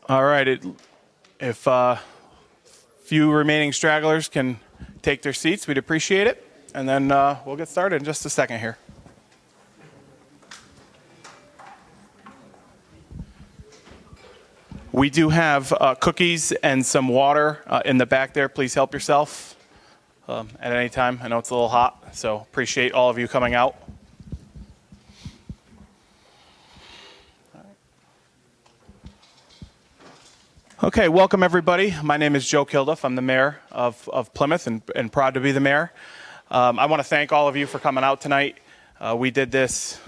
All right. If few remaining stragglers can take their seats, we'd appreciate it. And then we'll get started in just a second here. We do have cookies and some water in the back there. Please help yourself at any time. I know it's a little hot, so appreciate all of you coming out. Okay, welcome everybody. My name is Joe Kilduff. I'm the mayor of Plymouth and proud to be the mayor. I want to thank all of you for coming out tonight. We did this,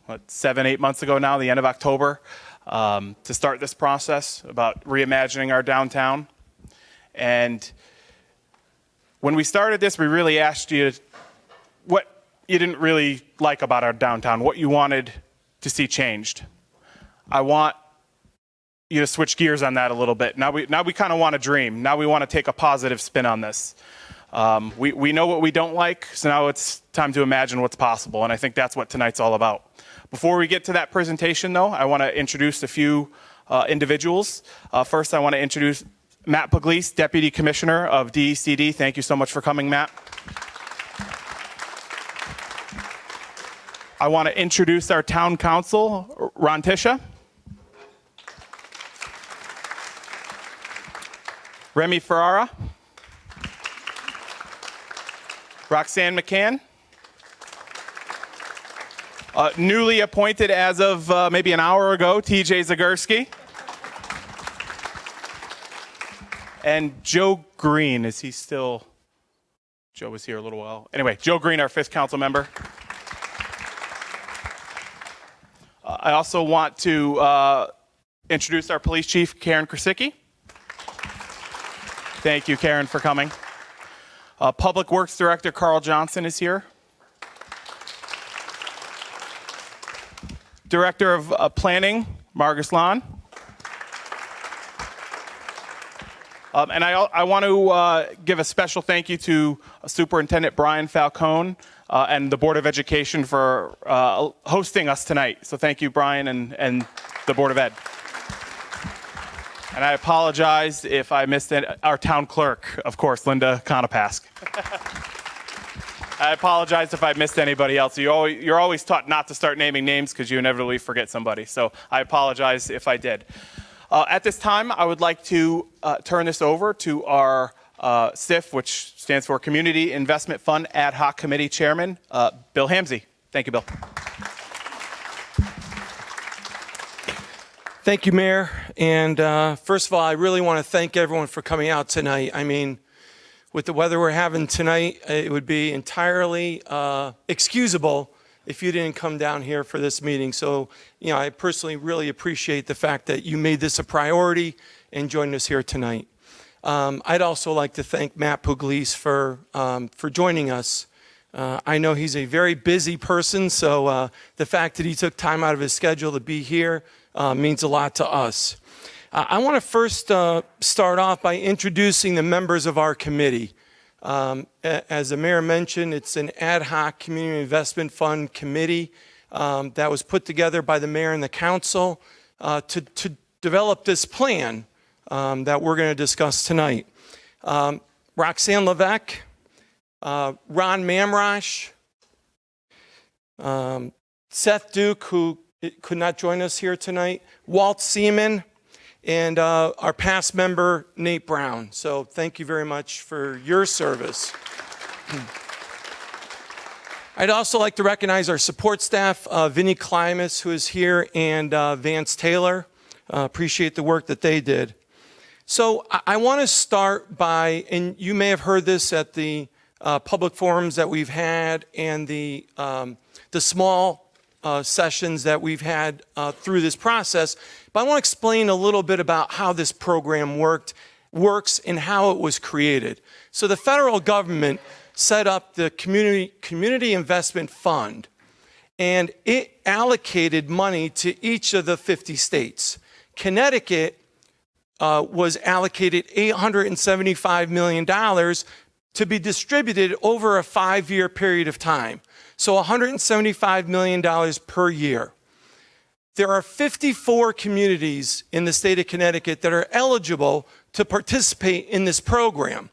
7-8 months ago now, the end of October, to start this process about reimagining our downtown. And when we started this, we really asked you what you didn't really like about our downtown, what you wanted to see changed. I want you to switch gears on that a little bit. Now we kind of want to dream. Now we want to take a positive spin on this. We know what we don't like, so now it's time to imagine what's possible, and I think that's what tonight's all about. Before we get to that presentation, though, I want to introduce a few individuals. First, I want to introduce Matt Pugliese, Deputy Commissioner of DECD. Thank you so much for coming, Matt. I want to introduce our Town Council, Ron Tisha. Remy Ferrara, Roxanne McCann, newly appointed as of maybe an hour ago, TJ Zagurski, and Joe Green. Is he still? Joe was here a little while. Anyway, Joe Green, our 5th council member. I also want to introduce our police chief, Karen Krasicki. Thank you, Karen, for coming. Public Works Director Carl Johnson is here. Director of Planning, Margus Lon. And I want to give a special thank you to Superintendent Brian Falcone and the Board of Education for hosting us tonight. So thank you, Brian, and the Board of Ed. And I apologize if I missed our town clerk, of course, Linda Konopask. I apologize if I missed anybody else. You're always taught not to start naming names because you inevitably forget somebody. So I apologize if I did. At this time, I would like to turn this over to our SIF, which stands for Community Investment Fund Ad Hoc Committee Chairman, Bill Hamzy. Thank you, Bill. Thank you, Mayor. And first of all, I really want to thank everyone for coming out tonight. I mean, with the weather we're having tonight, it would be entirely excusable if you didn't come down here for this meeting. So, I personally really appreciate the fact that you made this a priority and joined us here tonight. I'd also like to thank Matt Pugliese for joining us. I know he's a very busy person, so the fact that he took time out of his schedule to be here means a lot to us. I want to first start off by introducing the members of our committee. As the mayor mentioned, it's an ad hoc community investment fund committee that was put together by the mayor and the council to develop this plan that we're going to discuss tonight. Roxanne Levesque, Ron Mamrosh, Seth Duke, who could not join us here tonight, Walt Seaman, and our past member, Nate Brown. So thank you very much for your service. I'd also like to recognize our support staff, Vinnie Klimas, who is here, and Vance Taylor. Appreciate the work that they did. So I want to start by, and you may have heard this at the public forums that we've had and the small sessions that we've had through this process, but I want to explain a little bit about how this program works and how it was created. So the federal government set up the Community Investment Fund, and it allocated money to each of the 50 states. Connecticut was allocated $875 million to be distributed over a 5-year period of time. So $175 million per year. there are 54 communities in the state of Connecticut that are eligible to participate in this program.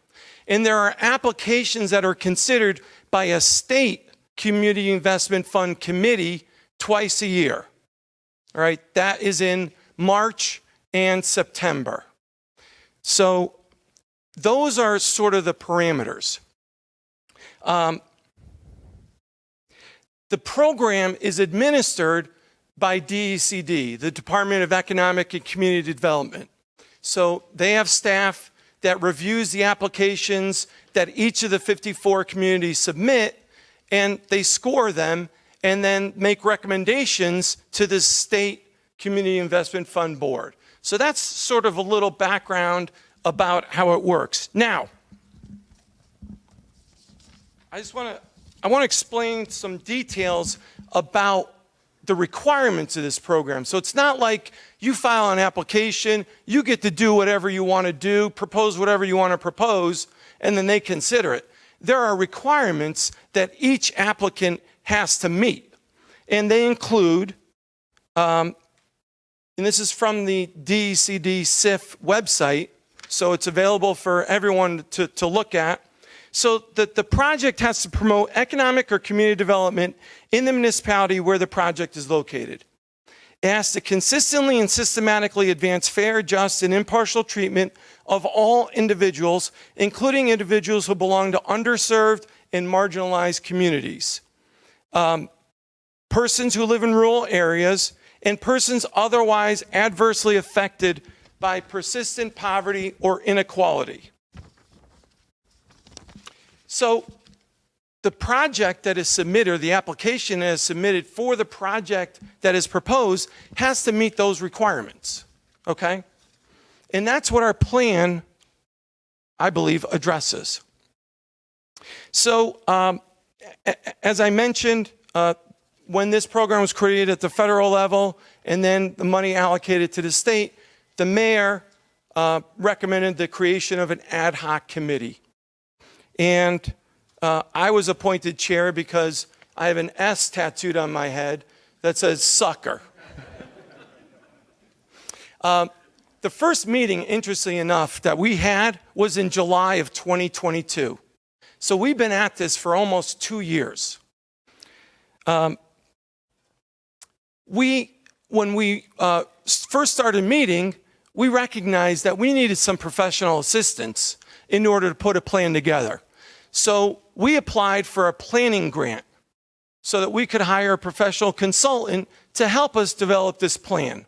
And there are applications that are considered by a state community investment fund committee twice a year. All right, that is in March and September. So those are sort of the parameters. The program is administered by DECD, the Department of Economic and Community Development. So they have staff that reviews the applications that each of the 54 communities submit, and they score them and then make recommendations to the state Community Investment Fund Board. So that's sort of a little background about how it works. Now, I want to explain some details about the requirements of this program. So it's not like you file an application, you get to do whatever you want to do, propose whatever you want to propose, and then they consider it. There are requirements that each applicant has to meet. And they include, and this is from the DECD SIF website, so it's available for everyone to look at. So that the project has to promote economic or community development in the municipality where the project is located. It has to consistently and systematically advance fair, just, and impartial treatment of all individuals, including individuals who belong to underserved and marginalized communities, persons who live in rural areas, and persons otherwise adversely affected by persistent poverty or inequality. So the project that is submitted, or the application that is submitted for the project that is proposed, has to meet those requirements, okay? And that's what our plan, I believe, addresses. So as I mentioned, when this program was created at the federal level and then the money allocated to the state, the mayor recommended the creation of an ad hoc committee. And I was appointed chair because I have an S tattooed on my head that says sucker. The first meeting, interestingly enough, that we had was in July of 2022. So we've been at this for almost 2 years. When we first started meeting, we recognized that we needed some professional assistance in order to put a plan together. So we applied for a planning grant so that we could hire a professional consultant to help us develop this plan.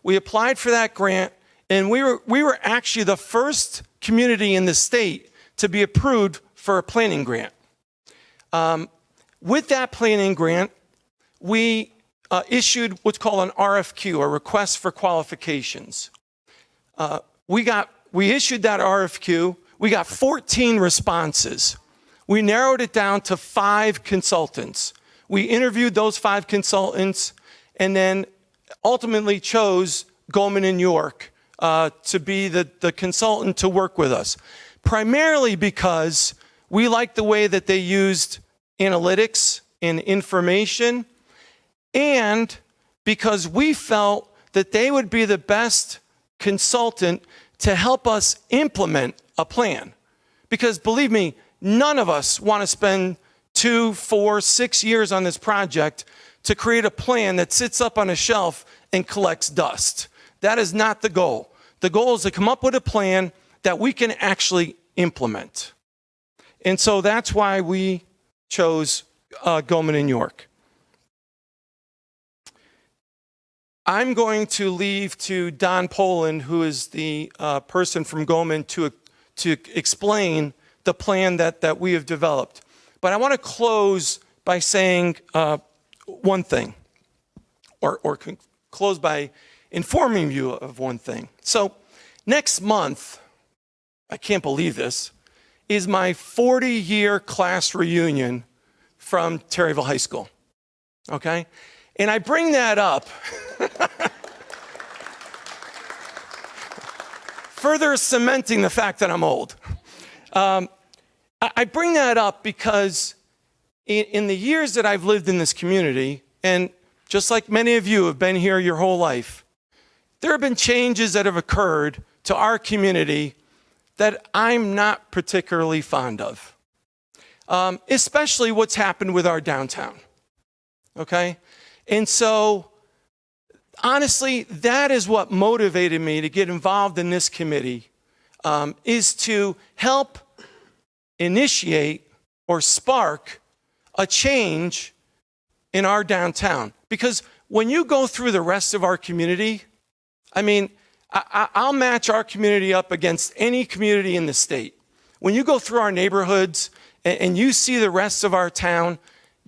We applied for that grant, and we were actually the first community in the state to be approved for a planning grant. With that planning grant, we issued what's called an RFQ, a request for qualifications. We issued that RFQ. We got 14 responses. We narrowed it down to 5 consultants. We interviewed those 5 consultants and then ultimately chose Goldman & York to be the consultant to work with us, primarily because we liked the way that they used analytics and information, and because we felt that they would be the best consultant to help us implement a plan. Because believe me, none of us want to spend 2, 4, 6 years on this project to create a plan that sits up on a shelf and collects dust. That is not the goal. The goal is to come up with a plan that we can actually implement. And so that's why we chose Goldman & York. I'm going to leave to Don Poland, who is the person from Goldman, to explain the plan that we have developed. But I want to close by saying one thing, or close by informing you of one thing. So next month, I can't believe this, is my 40-year class reunion from Terryville High School, okay? And I bring that up further cementing the fact that I'm old. I bring that up because in the years that I've lived in this community, and just like many of you have been here your whole life, there have been changes that have occurred to our community that I'm not particularly fond of, especially what's happened with our downtown, okay? And so, honestly, that is what motivated me to get involved in this committee, is to help initiate or spark a change in our downtown. Because when you go through the rest of our community, I mean, I'll match our community up against any community in the state. When you go through our neighborhoods and you see the rest of our town,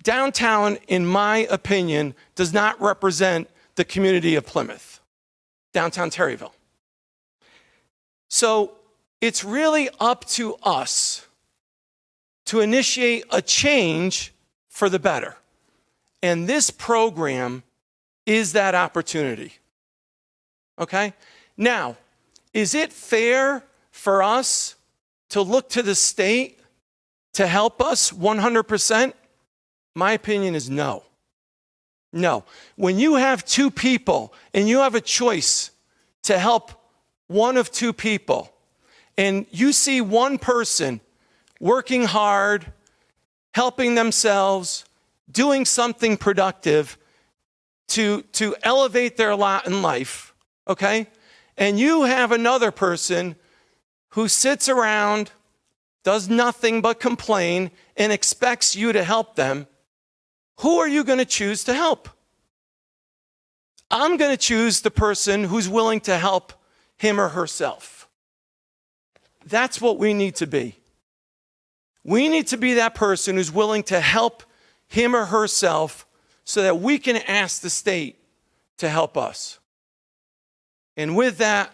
downtown, in my opinion, does not represent the community of Plymouth, downtown Terryville. So it's really up to us to initiate a change for the better. And this program is that opportunity. Okay? Now, is it fair for us to look to the state to help us 100%? My opinion is no. No. When you have two people and you have a choice to help one of two people, and you see one person working hard, helping themselves, doing something productive to elevate their lot in life, okay? And you have another person who sits around, does nothing but complain, and expects you to help them. Who are you going to choose to help? I'm going to choose the person who's willing to help him or herself. That's what we need to be. We need to be that person who's willing to help him or herself so that we can ask the state to help us. And with that,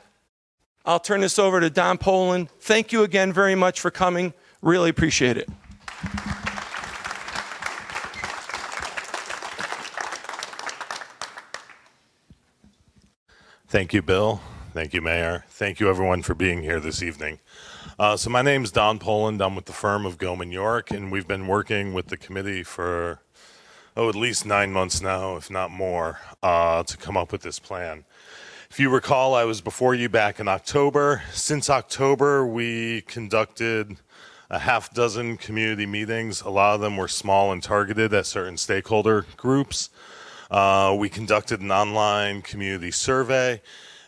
I'll turn this over to Don Poland. Thank you again very much for coming. Really appreciate it. Thank you, Bill. Thank you, Mayor. Thank you, everyone, for being here this evening. So my name's Don Poland. I'm with the firm of Goman York, and we've been working with the committee for, at least 9 months now, if not more, to come up with this plan. If you recall, I was before you back in October. Since October, we conducted a half dozen community meetings. A lot of them were small and targeted at certain stakeholder groups. We conducted an online community survey,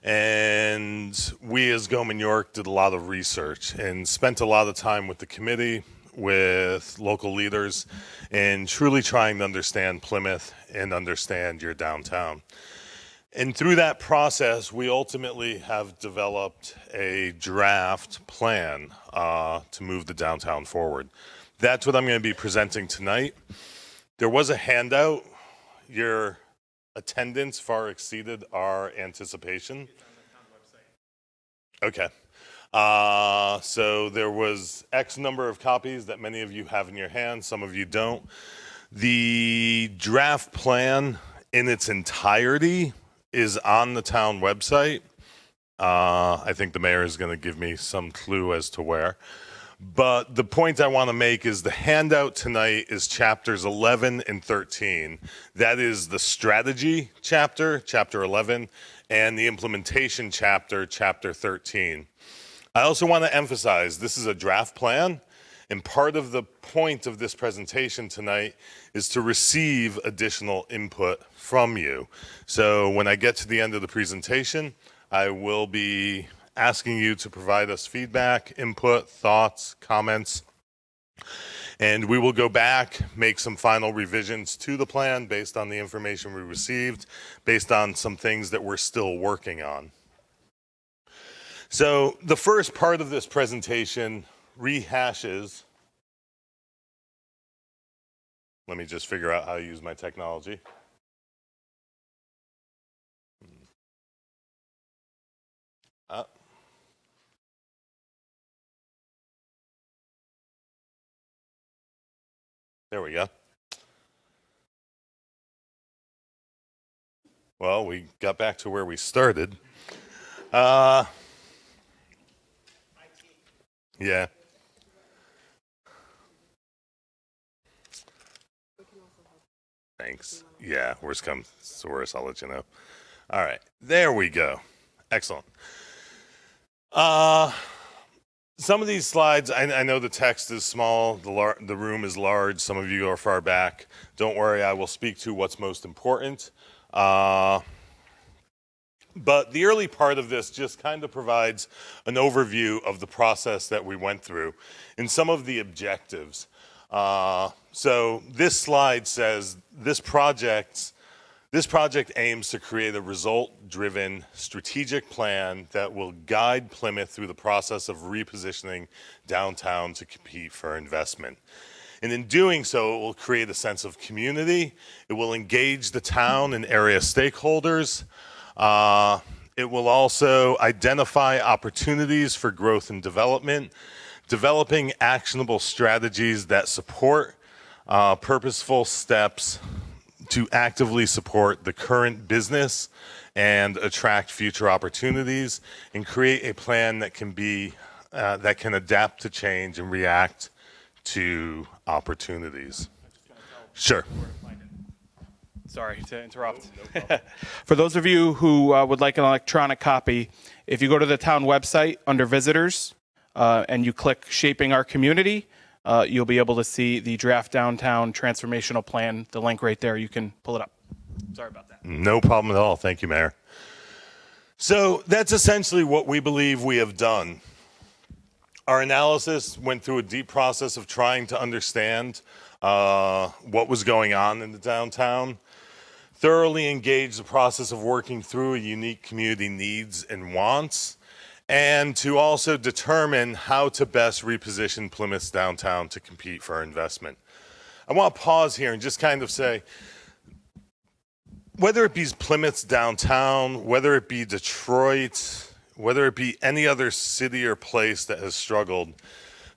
and we as Goman York did a lot of research and spent a lot of time with the committee, with local leaders, and truly trying to understand Plymouth and understand your downtown. And through that process, we ultimately have developed a draft plan to move the downtown forward. That's what I'm going to be presenting tonight. There was a handout. Your attendance far exceeded our anticipation. Okay. So there was X number of copies that many of you have in your hands, some of you don't. The draft plan in its entirety is on the town website. I think the mayor is going to give me some clue as to where. But the point I want to make is the handout tonight is chapters 11 and 13. That is the strategy chapter, chapter 11, and the implementation chapter, chapter 13. I also want to emphasize this is a draft plan, and part of the point of this presentation tonight is to receive additional input from you. So when I get to the end of the presentation, I will be asking you to provide us feedback, input, thoughts, comments, and we will go back, make some final revisions to the plan based on the information we received, based on some things that we're still working on. So the first part of this presentation rehashes. Let me just figure out how to use my technology. There we go. Well, we got back to where we started. Yeah. Thanks. Yeah, worst comes to worst, I'll let you know. All right, there we go. Excellent. Some of these slides, I know the text is small, the room is large, some of you are far back. Don't worry, I will speak to what's most important. But the early part of this just kind of provides an overview of the process that we went through and some of the objectives. So this slide says this project aims to create a result-driven strategic plan that will guide Plymouth through the process of repositioning downtown to compete for investment. And in doing so, it will create a sense of community. It will engage the town and area stakeholders. It will also identify opportunities for growth and development, developing actionable strategies that support purposeful steps to actively support the current business and attract future opportunities, and create a plan that can adapt to change and react to opportunities. Sure. Sorry to interrupt. For those of you who would like an electronic copy, if you go to the town website under visitors and you click Shaping Our Community, you'll be able to see the draft downtown transformational plan, the link right there. You can pull it up. Sorry about that. No problem at all. Thank you, Mayor. So that's essentially what we believe we have done. Our analysis went through a deep process of trying to understand what was going on in the downtown, thoroughly engaged the process of working through a unique community needs and wants, and to also determine how to best reposition Plymouth's downtown to compete for our investment. I want to pause here and just kind of say, whether it be Plymouth's downtown, whether it be Detroit, whether it be any other city or place that has struggled,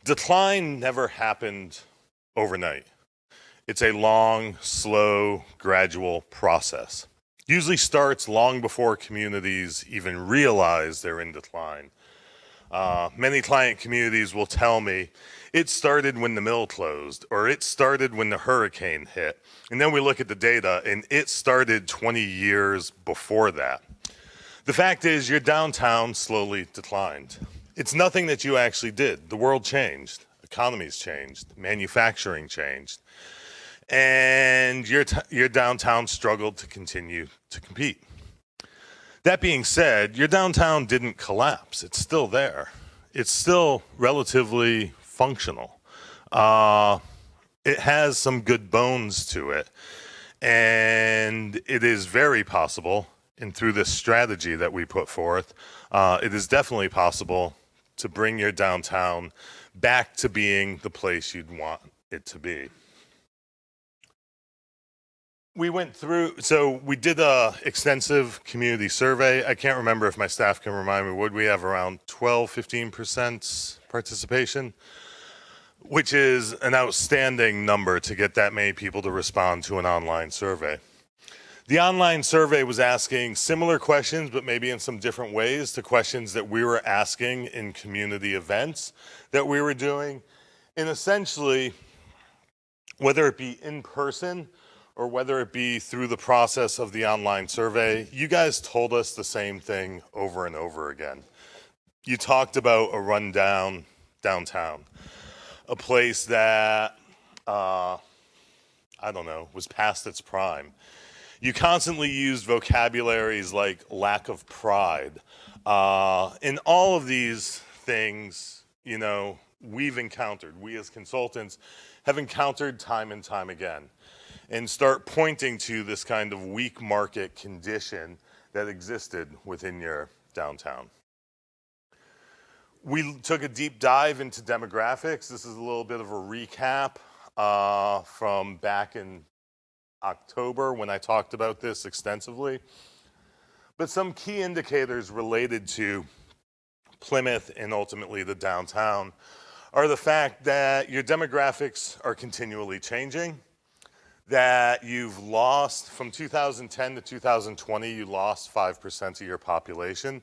decline never happened overnight. It's a long, slow, gradual process. Usually starts long before communities even realize they're in decline. Many client communities will tell me it started when the mill closed, or it started when the hurricane hit. And then we look at the data and it started 20 years before that. The fact is your downtown slowly declined. It's nothing that you actually did. The world changed, economies changed, manufacturing changed. And your downtown struggled to continue to compete. That being said, your downtown didn't collapse. It's still there. It's still relatively functional. It has some good bones to it. And it is very possible, and through this strategy that we put forth, it is definitely possible to bring your downtown back to being the place you'd want it to be. We went through, so we did a extensive community survey. I can't remember if my staff can remind me, would we have around 12, 15% participation? Which is an outstanding number to get that many people to respond to an online survey. The online survey was asking similar questions, but maybe in some different ways to questions that we were asking in community events that we were doing. And essentially, whether it be in person or whether it be through the process of the online survey, you guys told us the same thing over and over again. You talked about a rundown downtown, a place that, I don't know, was past its prime. You constantly used vocabularies like lack of pride. And all of these things, you know, we've encountered, we as consultants have encountered time and time again, and start pointing to this kind of weak market condition that existed within your downtown. We took a deep dive into demographics. This is a little bit of a recap from back in October when I talked about this extensively. But some key indicators related to Plymouth and ultimately the downtown are the fact that your demographics are continually changing, that you've lost, from 2010 to 2020, you lost 5% of your population.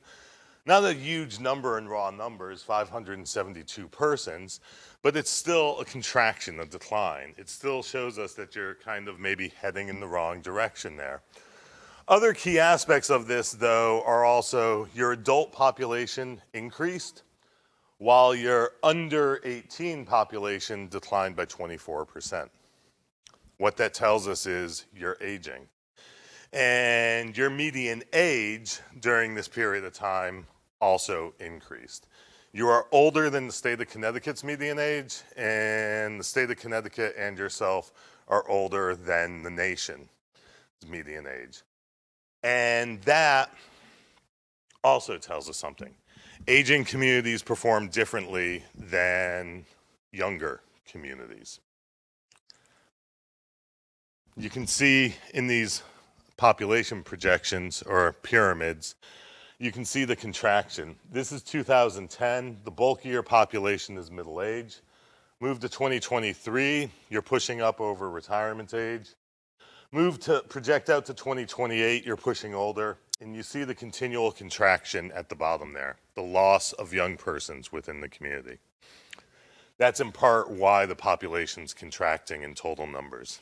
Not a huge number in raw numbers, 572 persons, but it's still a contraction, a decline. It still shows us that you're kind of maybe heading in the wrong direction there. Other key aspects of this, though, are also your adult population increased, while your under 18 population declined by 24%. What that tells us is you're aging. And your median age during this period of time also increased. You are older than the state of Connecticut's median age, and the state of Connecticut and yourself are older than the nation's median age. And that also tells us something. Aging communities perform differently than younger communities. You can see in these population projections or pyramids, you can see the contraction. This is 2010. The bulk of your population is middle age. Move to 2023, you're pushing up over retirement age. Project out to 2028, you're pushing older, and you see the continual contraction at the bottom there, the loss of young persons within the community. That's in part why the population's contracting in total numbers.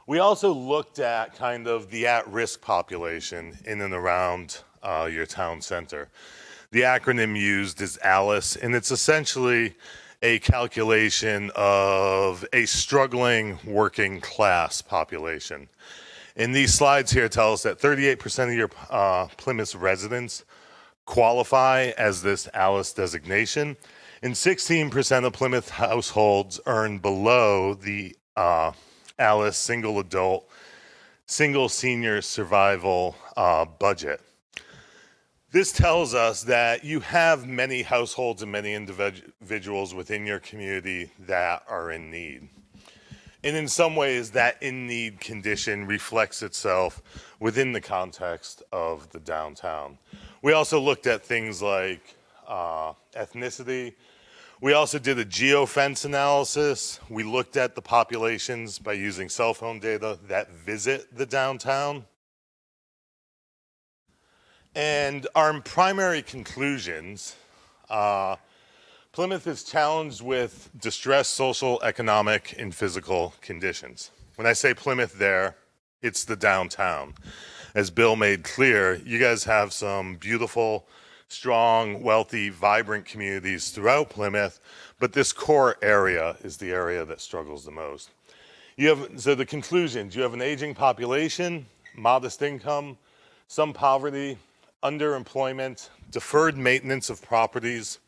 We also looked at kind of the at-risk population in and around your town center. The acronym used is ALICE, and it's essentially a calculation of a struggling working class population. And these slides here tell us that 38% of your Plymouth residents qualify as this ALICE designation, and 16% of Plymouth households earn below the ALICE single adult, single senior survival budget. This tells us that you have many households and many individuals within your community that are in need. And in some ways, that in-need condition reflects itself within the context of the downtown. We also looked at things like ethnicity. We also did a geofence analysis. We looked at the populations by using cell phone data that visit the downtown. And our primary conclusions, Plymouth is challenged with distressed social, economic, and physical conditions. When I say Plymouth there, it's the downtown. As Bill made clear, you guys have some beautiful, strong, wealthy, vibrant communities throughout Plymouth, but this core area is the area that struggles the most. So the conclusions, you have an aging population, modest income, some poverty, underemployment, deferred maintenance of properties,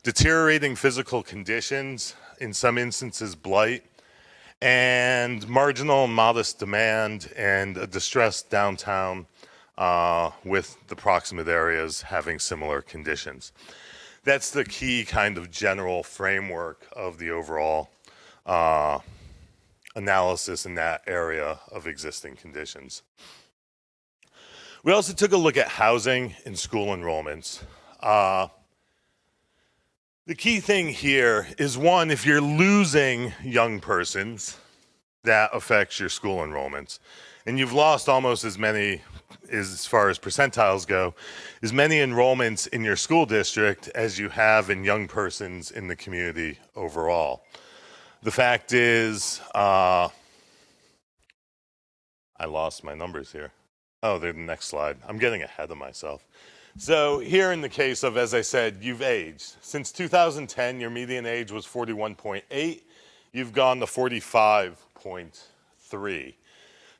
deteriorating physical conditions, in some instances blight, and marginal and modest demand, and a distressed downtown with the proximate areas having similar conditions. That's the key kind of general framework of the overall analysis in that area of existing conditions. We also took a look at housing and school enrollments. The key thing here is, one, if you're losing young persons, that affects your school enrollments. And you've lost almost as many, as far as percentiles go, as many enrollments in your school district as you have in young persons in the community overall. The fact is, I lost my numbers here. Oh, they're the next slide. I'm getting ahead of myself. So here in the case of, as I said, you've aged. Since 2010, your median age was 41.8. You've gone to 45.3.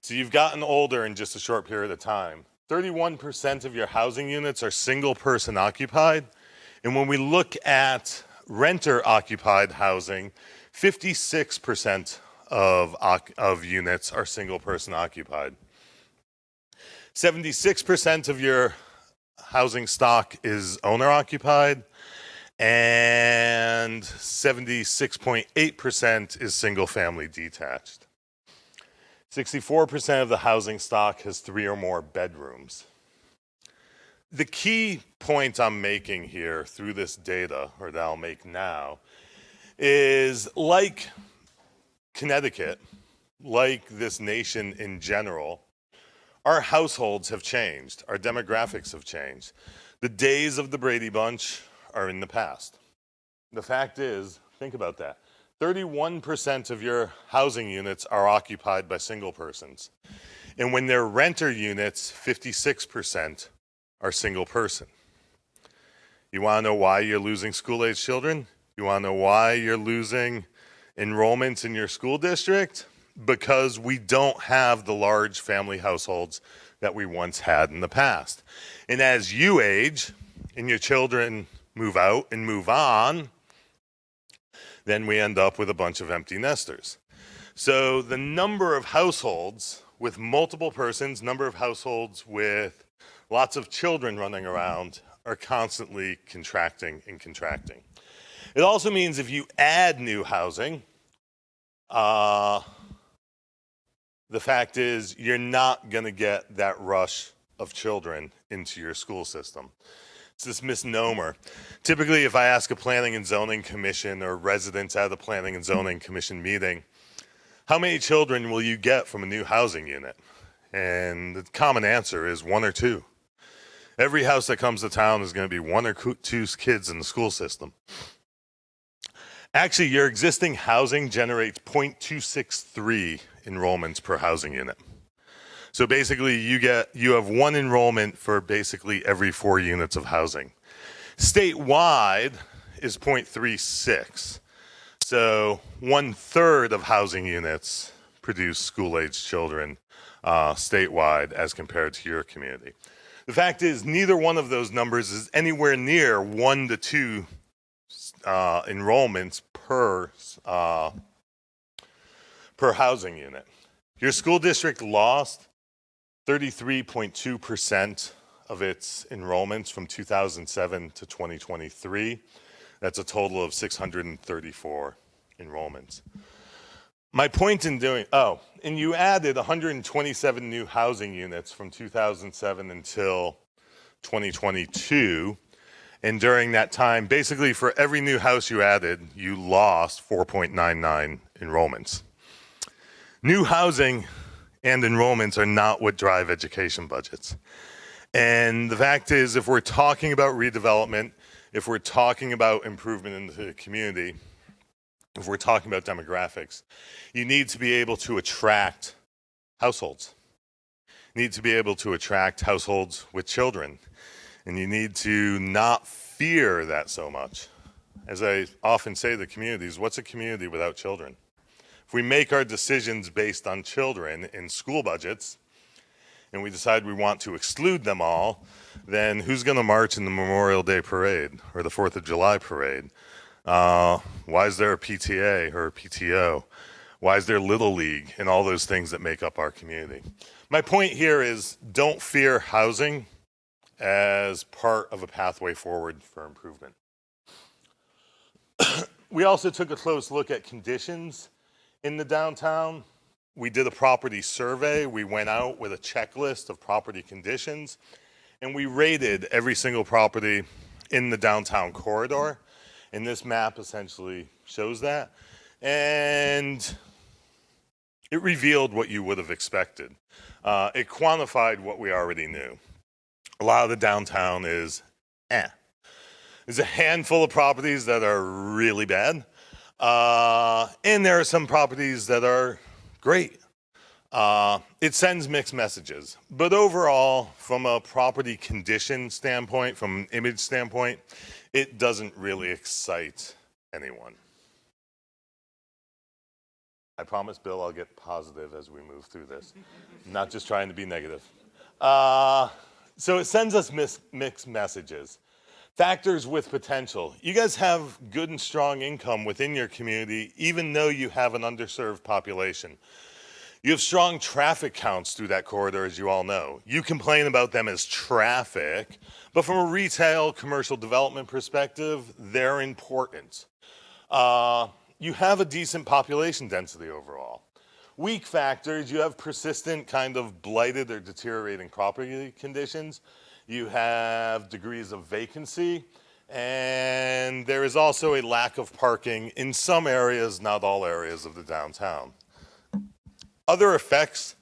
So you've gotten older in just a short period of time. 31% of your housing units are single person occupied. And when we look at renter occupied housing, 56% of units are single person occupied. 76% of your housing stock is owner occupied, and 76.8% is single family detached. 64% of the housing stock has 3 or more bedrooms. The key point I'm making here through this data, or that I'll make now, is like Connecticut, like this nation in general, Our households have changed. Our demographics have changed. The days of the Brady Bunch are in the past. The fact is, think about that. 31% of your housing units are occupied by single persons. And when they're renter units, 56% are single person. You want to know why you're losing school-age children? You want to know why you're losing enrollments in your school district? Because we don't have the large family households that we once had in the past. And as you age and your children move out and move on, then we end up with a bunch of empty nesters. So the number of households with multiple persons, number of households with lots of children running around are constantly contracting and contracting. It also means if you add new housing, the fact is you're not going to get that rush of children into your school system. It's this misnomer. Typically, if I ask a planning and zoning commission or residents at a planning and zoning commission meeting, how many children will you get from a new housing unit? And the common answer is 1 or 2. Every house that comes to town is going to be 1 or 2 kids in the school system. Actually, your existing housing generates 0.263 enrollments per housing unit. So basically, you have 1 enrollment for basically every 4 units of housing. Statewide is 0.36. So 1/3 of housing units produce school-aged children statewide as compared to your community. The fact is, neither one of those numbers is anywhere near 1 to 2 enrollments per housing unit. Your school district lost 33.2% of its enrollments from 2007 to 2023. That's a total of 634 enrollments. My point in doing, and you added 127 new housing units from 2007 until 2022. And during that time, basically for every new house you added, you lost 4.99 enrollments. New housing and enrollments are not what drive education budgets. And the fact is, if we're talking about redevelopment, if we're talking about improvement in the community, if we're talking about demographics, you need to be able to attract households. You need to be able to attract households with children. And you need to not fear that so much. As I often say to the communities, what's a community without children? If we make our decisions based on children in school budgets, and we decide we want to exclude them all, then who's going to march in the Memorial Day Parade or the 4th of July Parade? Why is there a PTA or a PTO? Why is there Little League and all those things that make up our community? My point here is don't fear housing as part of a pathway forward for improvement. We also took a close look at conditions in the downtown. We did a property survey. We went out with a checklist of property conditions, and we rated every single property in the downtown corridor. And this map essentially shows that. And it revealed what you would have expected. It quantified what we already knew. A lot of the downtown is There's a handful of properties that are really bad. And there are some properties that are great. It sends mixed messages. But overall, from a property condition standpoint, from an image standpoint, it doesn't really excite anyone. I promise, Bill, I'll get positive as we move through this. I'm not just trying to be negative. So it sends us mixed messages. Factors with potential. You guys have good and strong income within your community, even though you have an underserved population. You have strong traffic counts through that corridor, as you all know. You complain about them as traffic, but from a retail commercial development perspective, they're important. You have a decent population density overall. Weak factors, you have persistent kind of blighted or deteriorating property conditions. You have degrees of vacancy, and there is also a lack of parking in some areas, not all areas of the downtown. Other effects,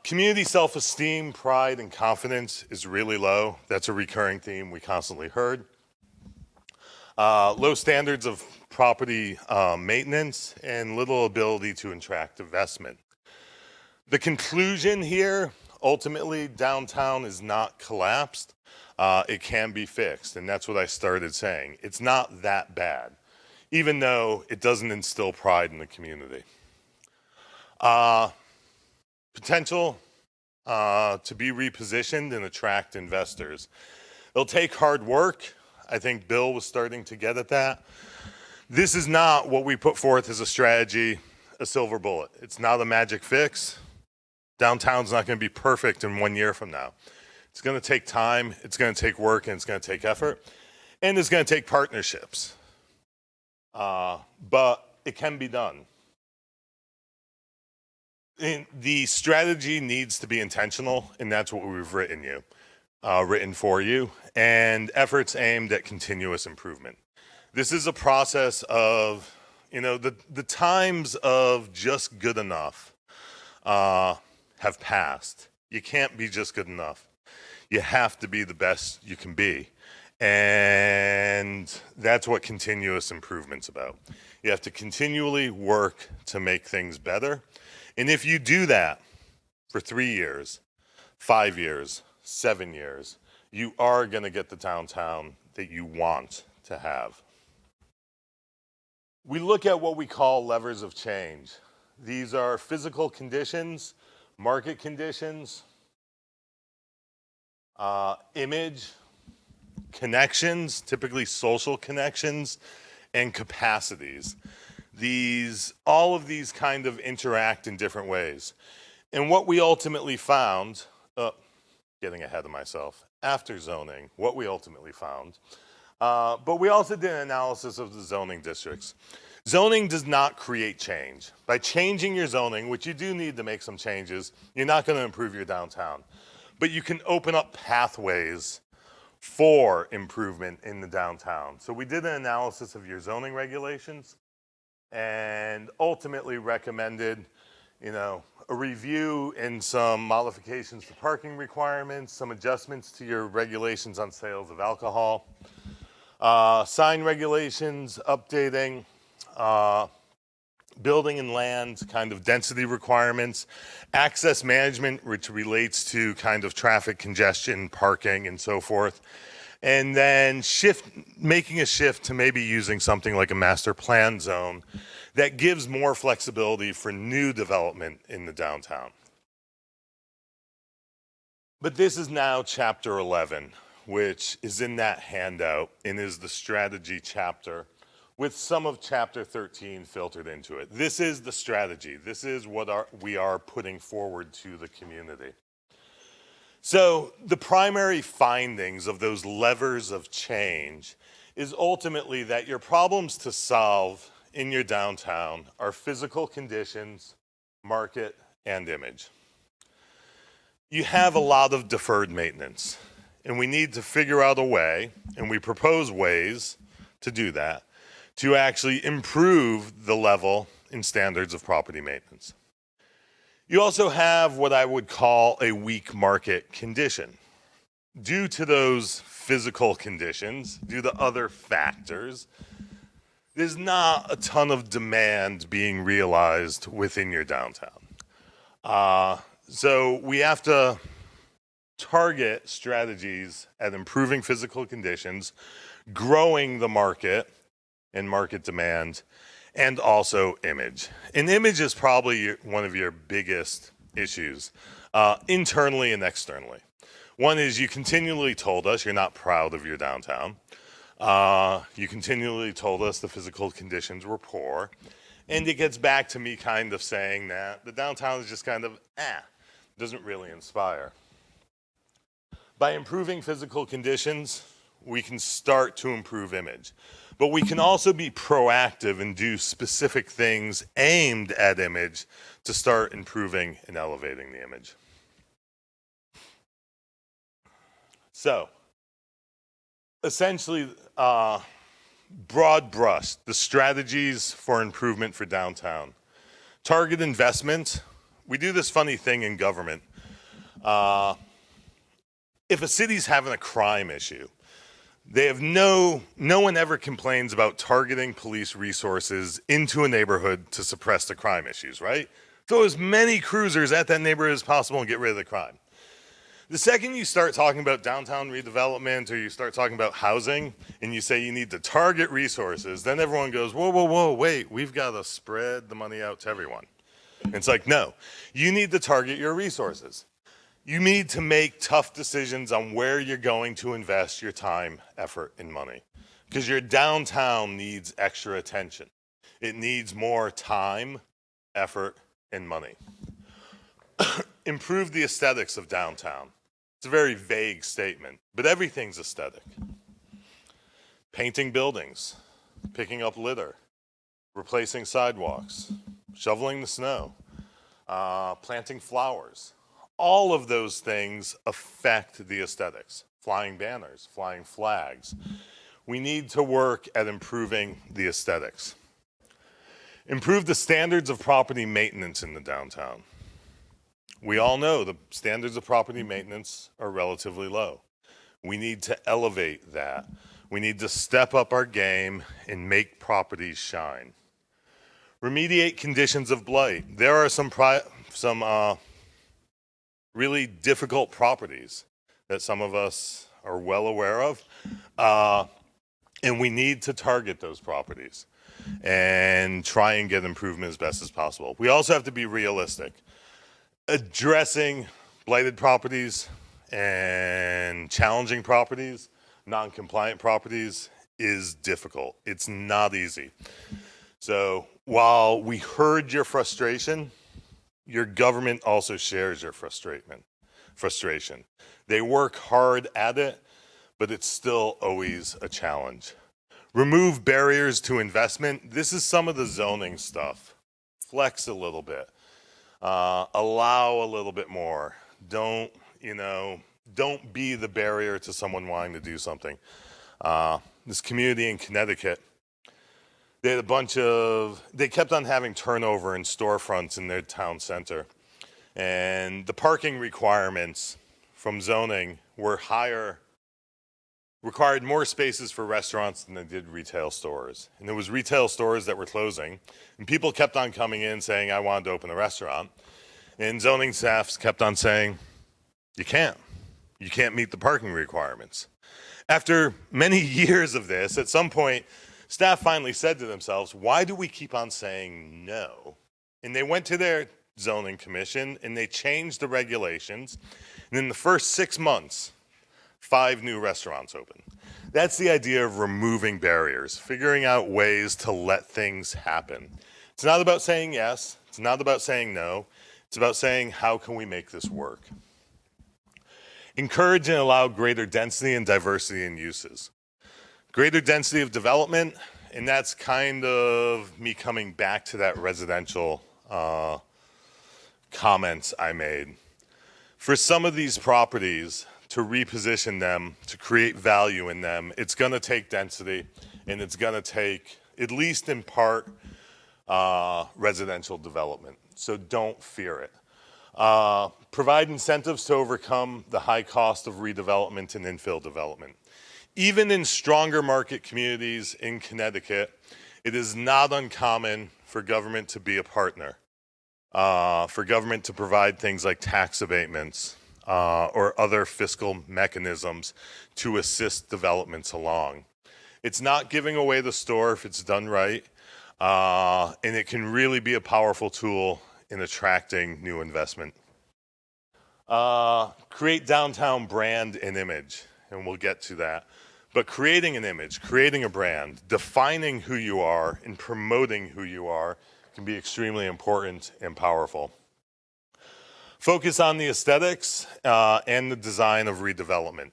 Community self-esteem, pride, and confidence is really low. That's a recurring theme we constantly heard. Low standards of property maintenance and little ability to attract investment. The conclusion here, ultimately, downtown is not collapsed. It can be fixed, and that's what I started saying. It's not that bad, even though it doesn't instill pride in the community. Potential to be repositioned and attract investors. It'll take hard work. I think Bill was starting to get at that. This is not what we put forth as a strategy, a silver bullet. It's not a magic fix. Downtown's not going to be perfect in 1 year from now. It's going to take time, it's going to take work, and it's going to take effort. And it's going to take partnerships. But it can be done. The strategy needs to be intentional, and that's what we've written for you, and efforts aimed at continuous improvement. This is a process of, the times of just good enough have passed. You can't be just good enough. You have to be the best you can be. And that's what continuous improvement's about. You have to continually work to make things better. And if you do that for 3 years, 5 years, 7 years, you are going to get the downtown that you want to have. We look at what we call levers of change. These are physical conditions, market conditions, image, connections, typically social connections, and capacities. All of these kind of interact in different ways. And what we ultimately found, getting ahead of myself, after zoning, what we ultimately found, but we also did an analysis of the zoning districts. Zoning does not create change. By changing your zoning, which you do need to make some changes, you're not going to improve your downtown. But you can open up pathways for improvement in the downtown. So we did an analysis of your zoning regulations and ultimately recommended, a review and some modifications to parking requirements, some adjustments to your regulations on sales of alcohol, sign regulations, updating, building and land kind of density requirements, access management, which relates to kind of traffic congestion, parking, and so forth. And then making a shift to maybe using something like a master plan zone that gives more flexibility for new development in the downtown. But this is now chapter 11, which is in that handout and is the strategy chapter with some of chapter 13 filtered into it. This is the strategy. This is what we are putting forward to the community. So the primary findings of those levers of change is ultimately that your problems to solve in your downtown are physical conditions, market, and image. You have a lot of deferred maintenance, and we need to figure out a way, and we propose ways to do that, to actually improve the level and standards of property maintenance. You also have what I would call a weak market condition. Due to those physical conditions, due to other factors, there's not a ton of demand being realized within your downtown. So we have to target strategies at improving physical conditions, growing the market and market demand, and also image. And image is probably one of your biggest issues, internally and externally. One is you continually told us you're not proud of your downtown. You continually told us the physical conditions were poor. And it gets back to me kind of saying that the downtown is just kind of, doesn't really inspire. By improving physical conditions, we can start to improve image. But we can also be proactive and do specific things aimed at image to start improving and elevating the image. So, essentially, broad brush, the strategies for improvement for downtown. Target investment we do this funny thing in government. If a city's having a crime issue, they have no one ever complains about targeting police resources into a neighborhood to suppress the crime issues, right? Throw as many cruisers at that neighborhood as possible and get rid of the crime. The second you start talking about downtown redevelopment or you start talking about housing and you say you need to target resources, then everyone goes, whoa, whoa, whoa, wait, we've got to spread the money out to everyone. And it's like, no, you need to target your resources. You need to make tough decisions on where you're going to invest your time, effort, and money. Because your downtown needs extra attention. It needs more time, effort, and money. Improve the aesthetics of downtown. It's a very vague statement, but everything's aesthetic. Painting buildings, picking up litter, replacing sidewalks, shoveling the snow, planting flowers. All of those things affect the aesthetics. Flying banners, flying flags. We need to work at improving the aesthetics. Improve the standards of property maintenance in the downtown. We all know the standards of property maintenance are relatively low. We need to elevate that. We need to step up our game and make properties shine. Remediate conditions of blight. There are some really difficult properties that some of us are well aware of, and we need to target those properties and try and get improvement as best as possible. We also have to be realistic. Addressing blighted properties and challenging properties, non-compliant properties, is difficult. It's not easy. So while we heard your frustration, your government also shares your frustration. They work hard at it, but it's still always a challenge. Remove barriers to investment. This is some of the zoning stuff. Flex a little bit. Allow a little bit more. Don't be the barrier to someone wanting to do something. This community in Connecticut, they kept on having turnover in storefronts in their town center. And the parking requirements from zoning were higher, required more spaces for restaurants than they did retail stores. And there was retail stores that were closing. And people kept on coming in saying, I wanted to open a restaurant. And zoning staffs kept on saying, you can't. You can't meet the parking requirements. After many years of this, at some point, staff finally said to themselves, why do we keep on saying no? And they went to their zoning commission and they changed the regulations. And in the first 6 months, 5 new restaurants opened. That's the idea of removing barriers, figuring out ways to let things happen. It's not about saying yes. It's not about saying no. It's about saying, how can we make this work? Encourage and allow greater density and diversity in uses. Greater density of development, and that's kind of me coming back to that residential comments I made. For some of these properties, to reposition them, to create value in them, it's going to take density, and it's going to take, at least in part, residential development. So don't fear it. Provide incentives to overcome the high cost of redevelopment and infill development. Even in stronger market communities in Connecticut, it is not uncommon for government to be a partner, for government to provide things like tax abatements, or other fiscal mechanisms to assist developments along. It's not giving away the store if it's done right, and it can really be a powerful tool in attracting new investment. Create downtown brand and image, and we'll get to that. But creating an image, creating a brand, defining who you are, and promoting who you are can be extremely important and powerful. Focus on the aesthetics and the design of redevelopment.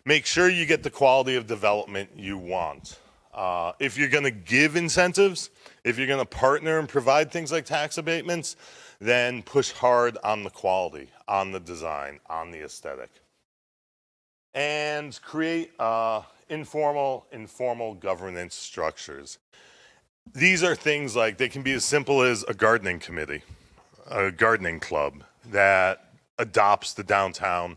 Make sure you get the quality of development you want. If you're going to give incentives, if you're going to partner and provide things like tax abatements, then push hard on the quality, on the design, on the aesthetic. And create informal governance structures. These are things like, they can be as simple as a gardening committee. a gardening club that adopts the downtown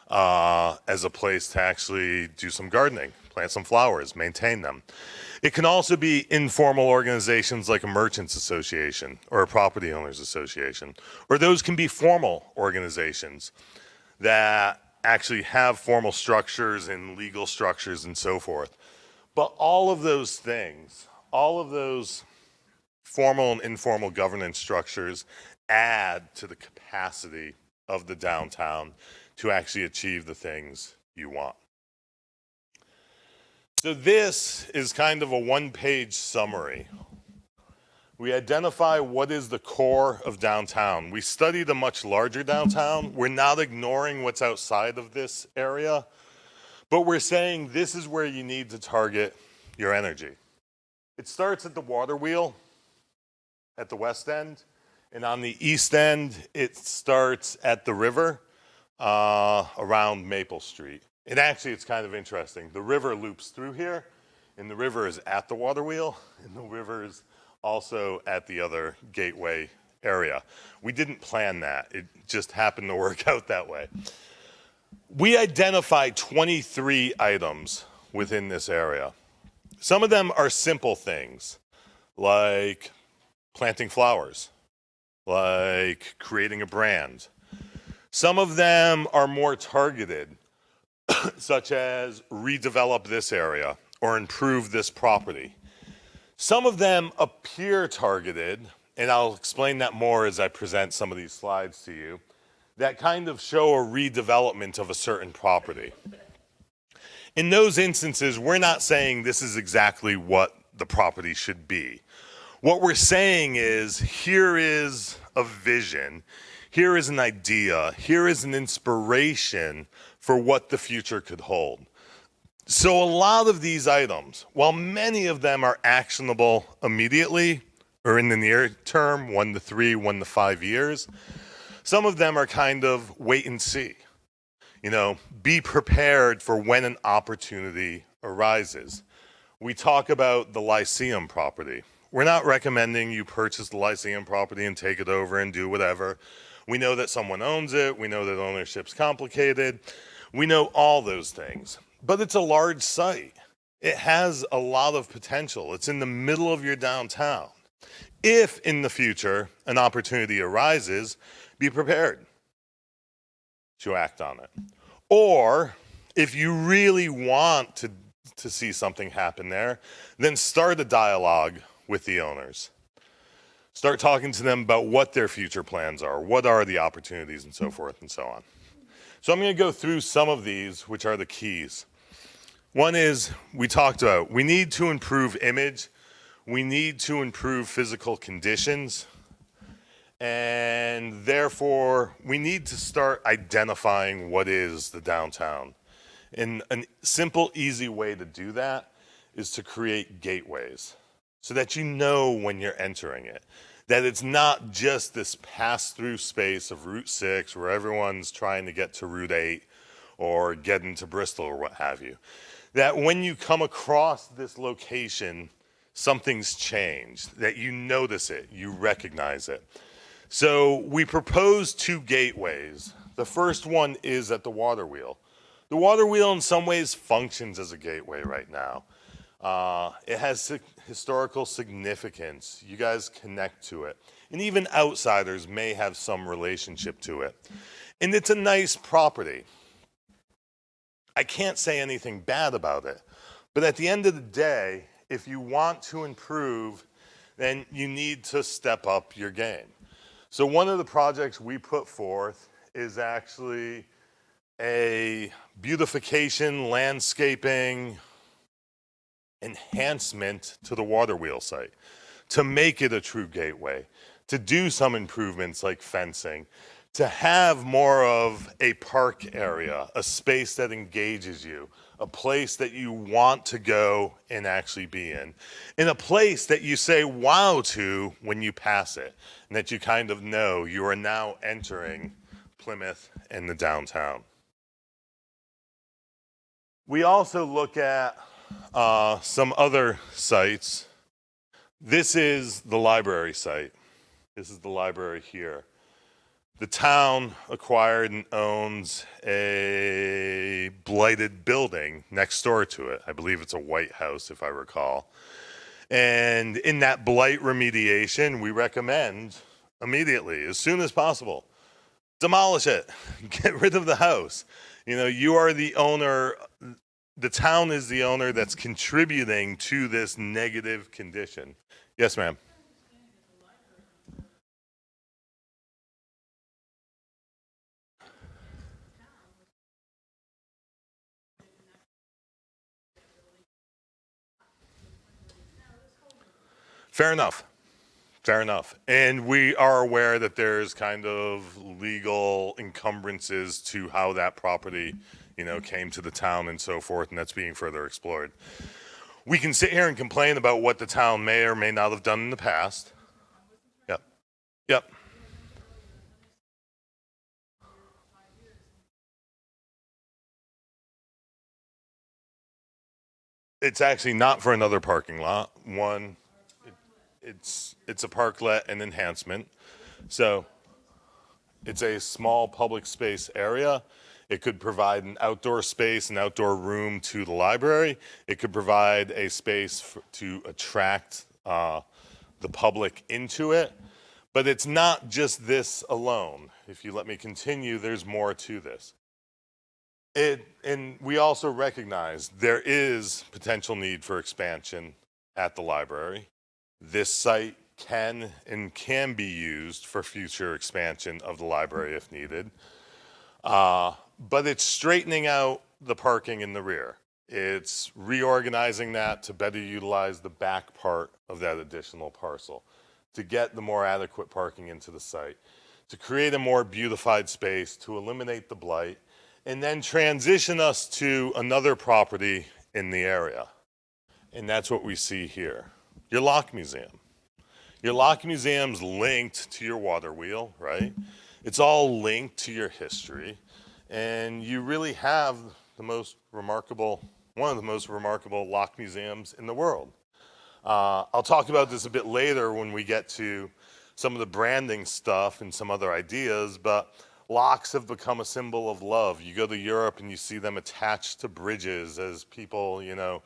as a place to actually do some gardening, plant some flowers, maintain them. It can also be informal organizations like a merchants association or a property owners association, or those can be formal organizations that actually have formal structures and legal structures and so forth. But all of those things, all of those formal and informal governance structures add to the capacity of the downtown to actually achieve the things you want. So this is kind of a one-page summary. We identify what is the core of downtown. We studied a much larger downtown. We're not ignoring what's outside of this area, but we're saying this is where you need to target your energy. It starts at the water wheel at the west end, and on the east end, it starts at the river around Maple Street. And actually, it's kind of interesting. The river loops through here, and the river is at the water wheel, and the river is also at the other gateway area. We didn't plan that. It just happened to work out that way. We identified 23 items within this area. Some of them are simple things, like planting flowers, like creating a brand. Some of them are more targeted, such as redevelop this area or improve this property. Some of them appear targeted, and I'll explain that more as I present some of these slides to you, that kind of show a redevelopment of a certain property. In those instances, we're not saying this is exactly what the property should be. What we're saying is, here is a vision, here is an idea, here is an inspiration for what the future could hold. So a lot of these items, while many of them are actionable immediately or in the near term, 1 to 3, 1 to 5 years, some of them are kind of wait and see. You know, be prepared for when an opportunity arises. We talk about the Lyceum property. We're not recommending you purchase the Lyceum property and take it over and do whatever. We know that someone owns it. We know that ownership's complicated. We know all those things. But it's a large site. It has a lot of potential. It's in the middle of your downtown. If in the future an opportunity arises, be prepared to act on it. Or if you really want to see something happen there, then start a dialogue with the owners. Start talking to them about what their future plans are, what are the opportunities, and so forth and so on. So I'm going to go through some of these, which are the keys. One is, we talked about, we need to improve image, we need to improve physical conditions, and therefore we need to start identifying what is the downtown. And a simple, easy way to do that is to create gateways so that you know when you're entering it, that it's not just this pass-through space of Route 6 where everyone's trying to get to Route 8 or get into Bristol or what have you. That when you come across this location, something's changed, that you notice it, you recognize it. So we propose 2 gateways. The first one is at the water wheel. The water wheel in some ways functions as a gateway right now. It has historical significance. You guys connect to it. And even outsiders may have some relationship to it. And it's a nice property. I can't say anything bad about it. But at the end of the day, if you want to improve, then you need to step up your game. So one of the projects we put forth is actually a beautification, landscaping, enhancement to the water wheel site to make it a true gateway, to do some improvements like fencing, to have more of a park area, a space that engages you, a place that you want to go and actually be in a place that you say wow to when you pass it, and that you kind of know you are now entering Plymouth and the downtown. We also look at some other sites. This is the library site. This is the library here. The town acquired and owns a blighted building next door to it. I believe it's a White House, if I recall. And in that blight remediation, we recommend immediately, as soon as possible, demolish it, get rid of the house. You know, you are the owner, the town is the owner that's contributing to this negative condition. Yes, ma'am. Fair enough. Fair enough. And we are aware that there's kind of legal encumbrances to how that property, you know, came to the town and so forth, and that's being further explored. We can sit here and complain about what the town may or may not have done in the past. Yep. Yep. It's actually not for another parking lot. One, it's a parklet and enhancement. So it's a small public space area. It could provide an outdoor space, an outdoor room to the library. It could provide a space to attract the public into it. But it's not just this alone. If you let me continue, there's more to this. And we also recognize there is potential need for expansion at the library. This site can be used for future expansion of the library if needed. But it's straightening out the parking in the rear. It's reorganizing that to better utilize the back part of that additional parcel, to get the more adequate parking into the site, to create a more beautified space, to eliminate the blight, and then transition us to another property in the area. And that's what we see here. Your lock museum. Your lock museum's linked to your water wheel, right? It's all linked to your history. And you really have one of the most remarkable lock museums in the world. I'll talk about this a bit later when we get to some of the branding stuff and some other ideas, but locks have become a symbol of love. You go to Europe and you see them attached to bridges as people, you know,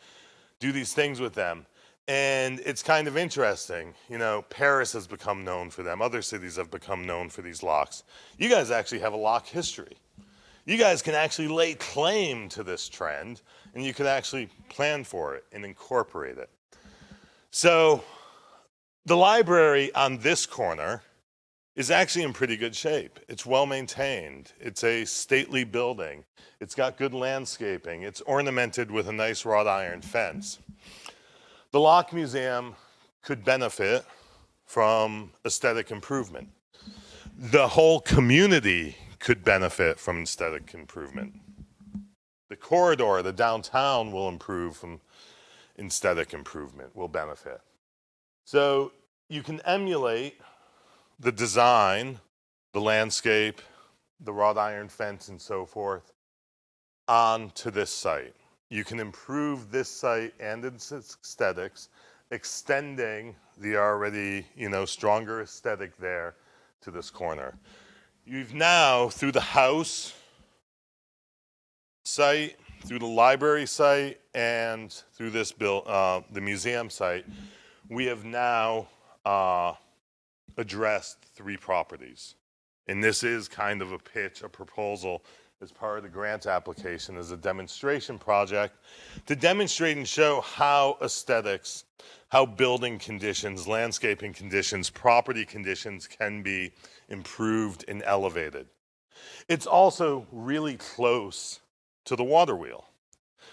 do these things with them. And it's kind of interesting. You know, Paris has become known for them. Other cities have become known for these locks. You guys actually have a lock history. You guys can actually lay claim to this trend, and you can actually plan for it and incorporate it. So the library on this corner is actually in pretty good shape. It's well maintained. It's a stately building. It's got good landscaping. It's ornamented with a nice wrought iron fence. The Lock Museum could benefit from aesthetic improvement. The whole community could benefit from aesthetic improvement. The corridor, the downtown will improve from aesthetic improvement, will benefit. So you can emulate the design, the landscape, the wrought iron fence and so forth onto this site. You can improve this site and its aesthetics, extending the already, stronger aesthetic there to this corner. You've now, through the house site, through the library site, and through this the museum site, we have now addressed 3 properties. And this is kind of a pitch, a proposal as part of the grant application as a demonstration project to demonstrate and show how aesthetics, how building conditions, landscaping conditions, property conditions can be improved and elevated. It's also really close to the water wheel.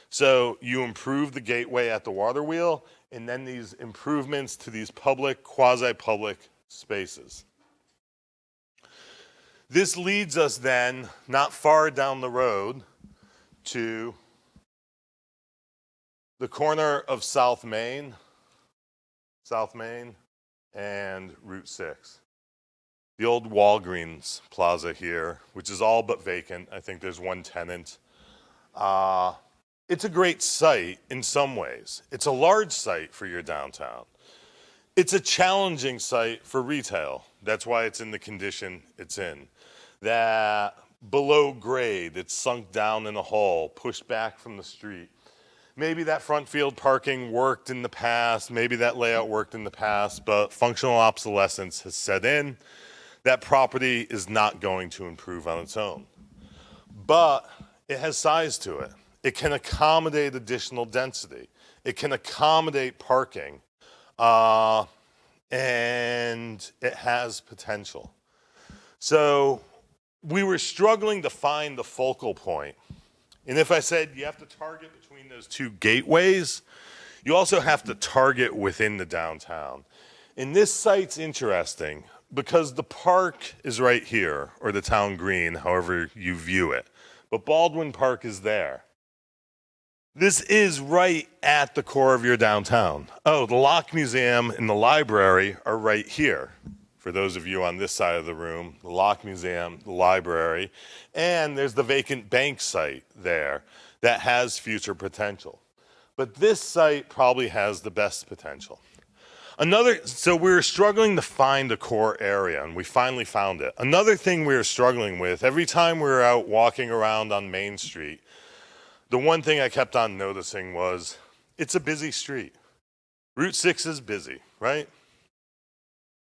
So you improve the gateway at the water wheel, and then these improvements to these public, quasi-public spaces. This leads us then, not far down the road, to the corner of South Main and Route 6. The old Walgreens Plaza here, which is all but vacant. I think there's one tenant. It's a great site in some ways. It's a large site for your downtown. It's a challenging site for retail. That's why it's in the condition it's in. that below grade, it's sunk down in a hole, pushed back from the street. Maybe that front field parking worked in the past, maybe that layout worked in the past, but functional obsolescence has set in. That property is not going to improve on its own. But it has size to it. It can accommodate additional density. It can accommodate parking, and it has potential. So we were struggling to find the focal point. And if I said you have to target between those two gateways, you also have to target within the downtown. And this site's interesting because the park is right here, or the town green, however you view it. But Baldwin Park is there. This is right at the core of your downtown. Oh, the Locke Museum and the library are right here. For those of you on this side of the room, the Locke Museum, the library, and there's the vacant bank site there that has future potential. But this site probably has the best potential. So we were struggling to find a core area, and we finally found it. Another thing we were struggling with, every time we were out walking around on Main Street, the one thing I kept on noticing was, it's a busy street. Route 6 is busy, right?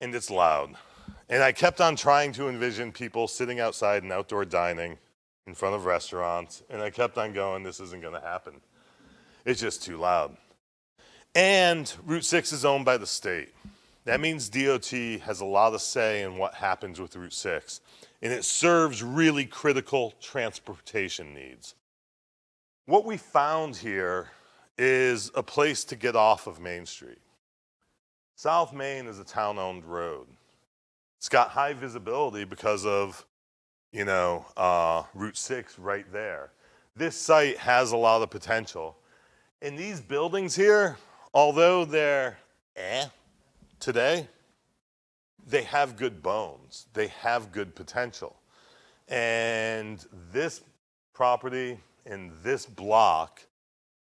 And it's loud. And I kept on trying to envision people sitting outside and outdoor dining in front of restaurants, and I kept on going, this isn't gonna happen. It's just too loud. And Route 6 is owned by the state. That means DOT has a lot of say in what happens with Route 6, and it serves really critical transportation needs. What we found here is a place to get off of Main Street. South Main is a town-owned road. It's got high visibility because of, Route 6 right there. This site has a lot of potential. And these buildings here, although they're today, they have good bones. They have good potential. And this property and this block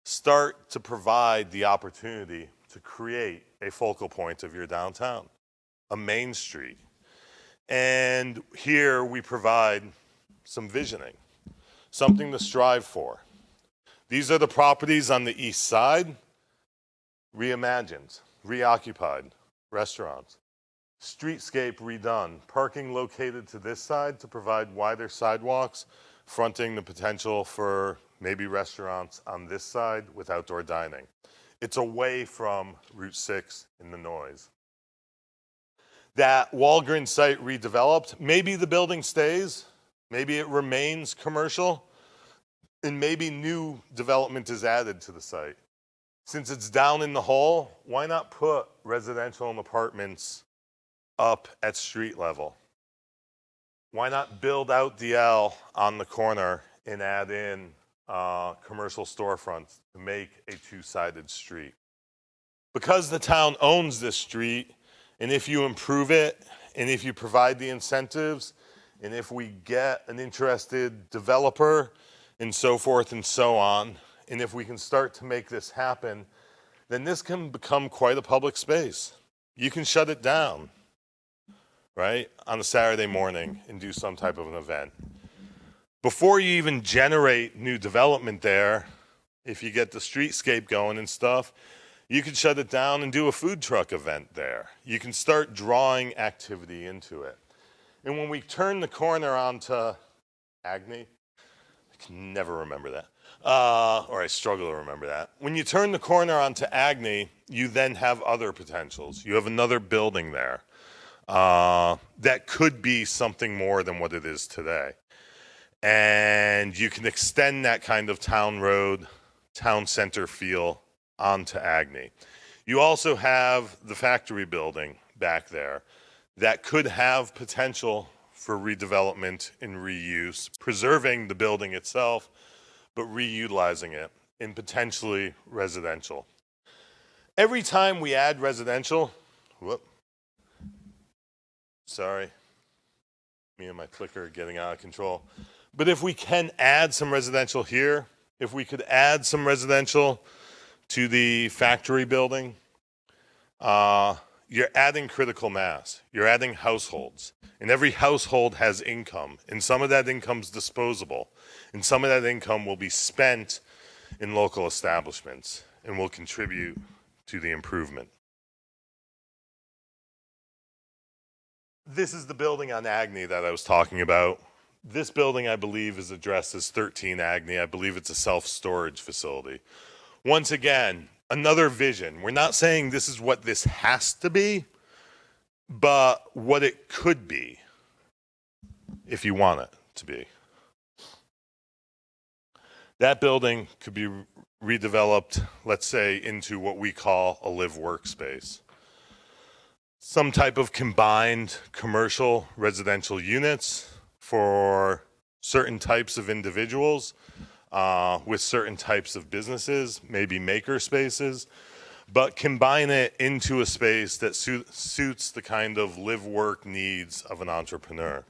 start to provide the opportunity to create a focal point of your downtown, a main street. And here we provide some visioning, something to strive for. These are the properties on the east side, reimagined, reoccupied, restaurants. Streetscape redone, parking located to this side to provide wider sidewalks, fronting the potential for maybe restaurants on this side with outdoor dining. It's away from Route 6 in the noise. That Walgreens site redeveloped, maybe the building stays, maybe it remains commercial, and maybe new development is added to the site. Since it's down in the hole, why not put residential and apartments up at street level? Why not build out the L on the corner and add in commercial storefronts to make a two-sided street? Because the town owns this street, and if you improve it, and if you provide the incentives, and if we get an interested developer, and so forth and so on, and if we can start to make this happen, then this can become quite a public space. You can shut it down, right, on a Saturday morning and do some type of an event. Before you even generate new development there, if you get the streetscape going and stuff, you could shut it down and do a food truck event there. You can start drawing activity into it. And when we turn the corner onto Agni, I can never remember that, or I struggle to remember that. When you turn the corner onto Agni, you then have other potentials. You have another building there that could be something more than what it is today. And you can extend that kind of town road, town center feel onto Agni. You also have the factory building back there that could have potential for redevelopment and reuse, preserving the building itself, but reutilizing it in potentially residential. Every time we add residential, sorry, me and my clicker are getting out of control. But if we can add some residential here, if we could add some residential to the factory building, you're adding critical mass. You're adding households. And every household has income. And some of that income's disposable. And some of that income will be spent in local establishments and will contribute to the improvement. This is the building on Agni that I was talking about. This building, I believe, is addressed as 13 Agni. I believe it's a self-storage facility. Once again, another vision. We're not saying this is what this has to be, but what it could be if you want it to be. That building could be redeveloped, let's say, into what we call a live workspace. Some type of combined commercial residential units for certain types of individuals with certain types of businesses, maybe maker spaces, but combine it into a space that suits the kind of live-work needs of an entrepreneur.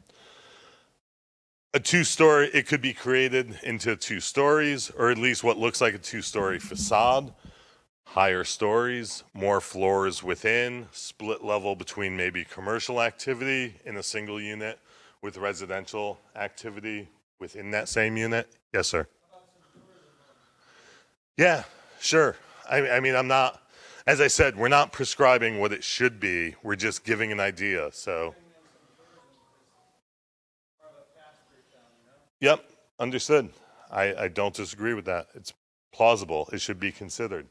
A two-story, it could be created into 2 stories, or at least what looks like a 2-story facade, higher stories, more floors within, split level between maybe commercial activity in a single unit with residential activity within that same unit. Yes, sir. Yeah, sure. I mean, I'm not, as I said, we're not prescribing what it should be. We're just giving an idea, so. Yep, understood. I don't disagree with that. It's plausible. It should be considered.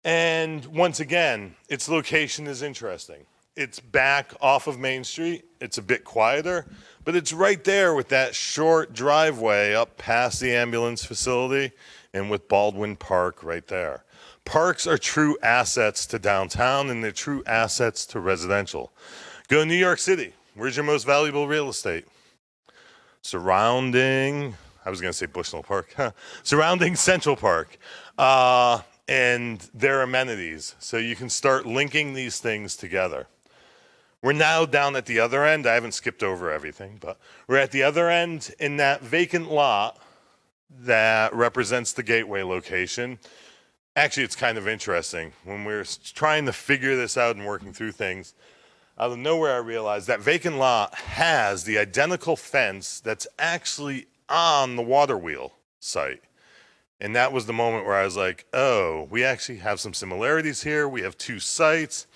And once again, its location is interesting. It's back off of Main Street. It's a bit quieter, but it's right there with that short driveway up past the ambulance facility and with Baldwin Park right there. Parks are true assets to downtown and they're true assets to residential. Go to New York City. Where's your most valuable real estate? Surrounding, I was going to say Bushnell Park, surrounding Central Park and their amenities. So you can start linking these things together. We're now down at the other end. I haven't skipped over everything, but we're at the other end in that vacant lot that represents the Gateway location. Actually, it's kind of interesting. When we're trying to figure this out and working through things, out of nowhere I realized that vacant lot has the identical fence that's actually on the water wheel site. And that was the moment where I was like, oh, we actually have some similarities here. We have 2 sites.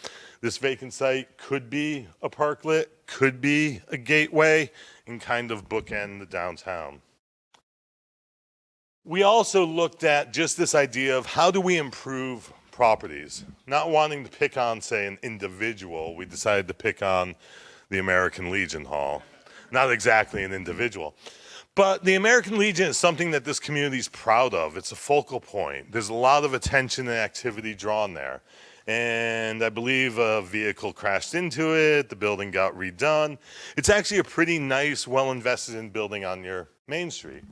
This vacant site could be a parklet, could be a gateway, and kind of bookend the downtown. We also looked at just this idea of how do we improve properties? Not wanting to pick on, say, an individual, we decided to pick on the American Legion Hall. Not exactly an individual. But the American Legion is something that this community is proud of. It's a focal point. There's a lot of attention and activity drawn there. And I believe a vehicle crashed into it. The building got redone. It's actually a pretty nice, well-invested in building on your Main Street.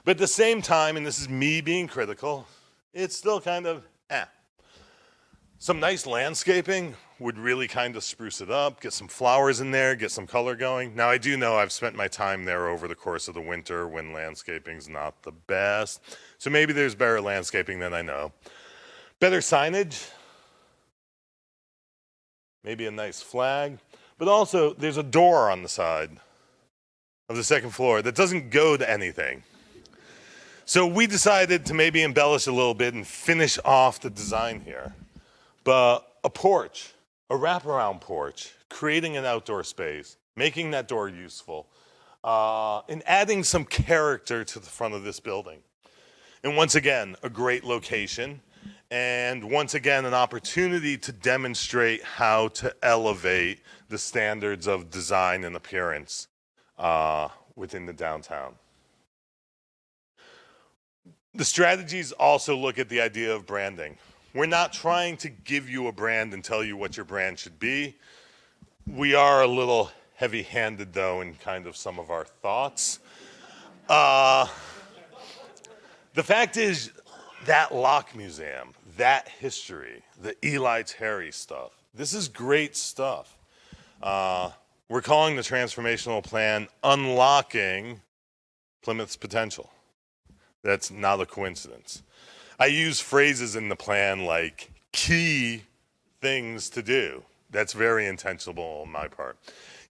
But at the same time, and this is me being critical, it's still kind of Some nice landscaping would really kind of spruce it up, get some flowers in there, get some color going. Now, I do know I've spent my time there over the course of the winter when landscaping's not the best. So maybe there's better landscaping than I know. Better signage. Maybe a nice flag. But also, there's a door on the side of the second floor that doesn't go to anything. So we decided to maybe embellish a little bit and finish off the design here. But a porch, a wraparound porch, creating an outdoor space, making that door useful, and adding some character to the front of this building. And once again, a great location. And once again, an opportunity to demonstrate how to elevate the standards of design and appearance within the downtown. The strategies also look at the idea of branding. We're not trying to give you a brand and tell you what your brand should be. We are a little heavy-handed, though, in kind of some of our thoughts. The fact is, that Locke Museum, that history, the Eli Terry stuff, this is great stuff. We're calling the Transformational Plan Unlocking Plymouth's Potential. That's not a coincidence. I use phrases in the plan like key things to do. That's very intentional on my part.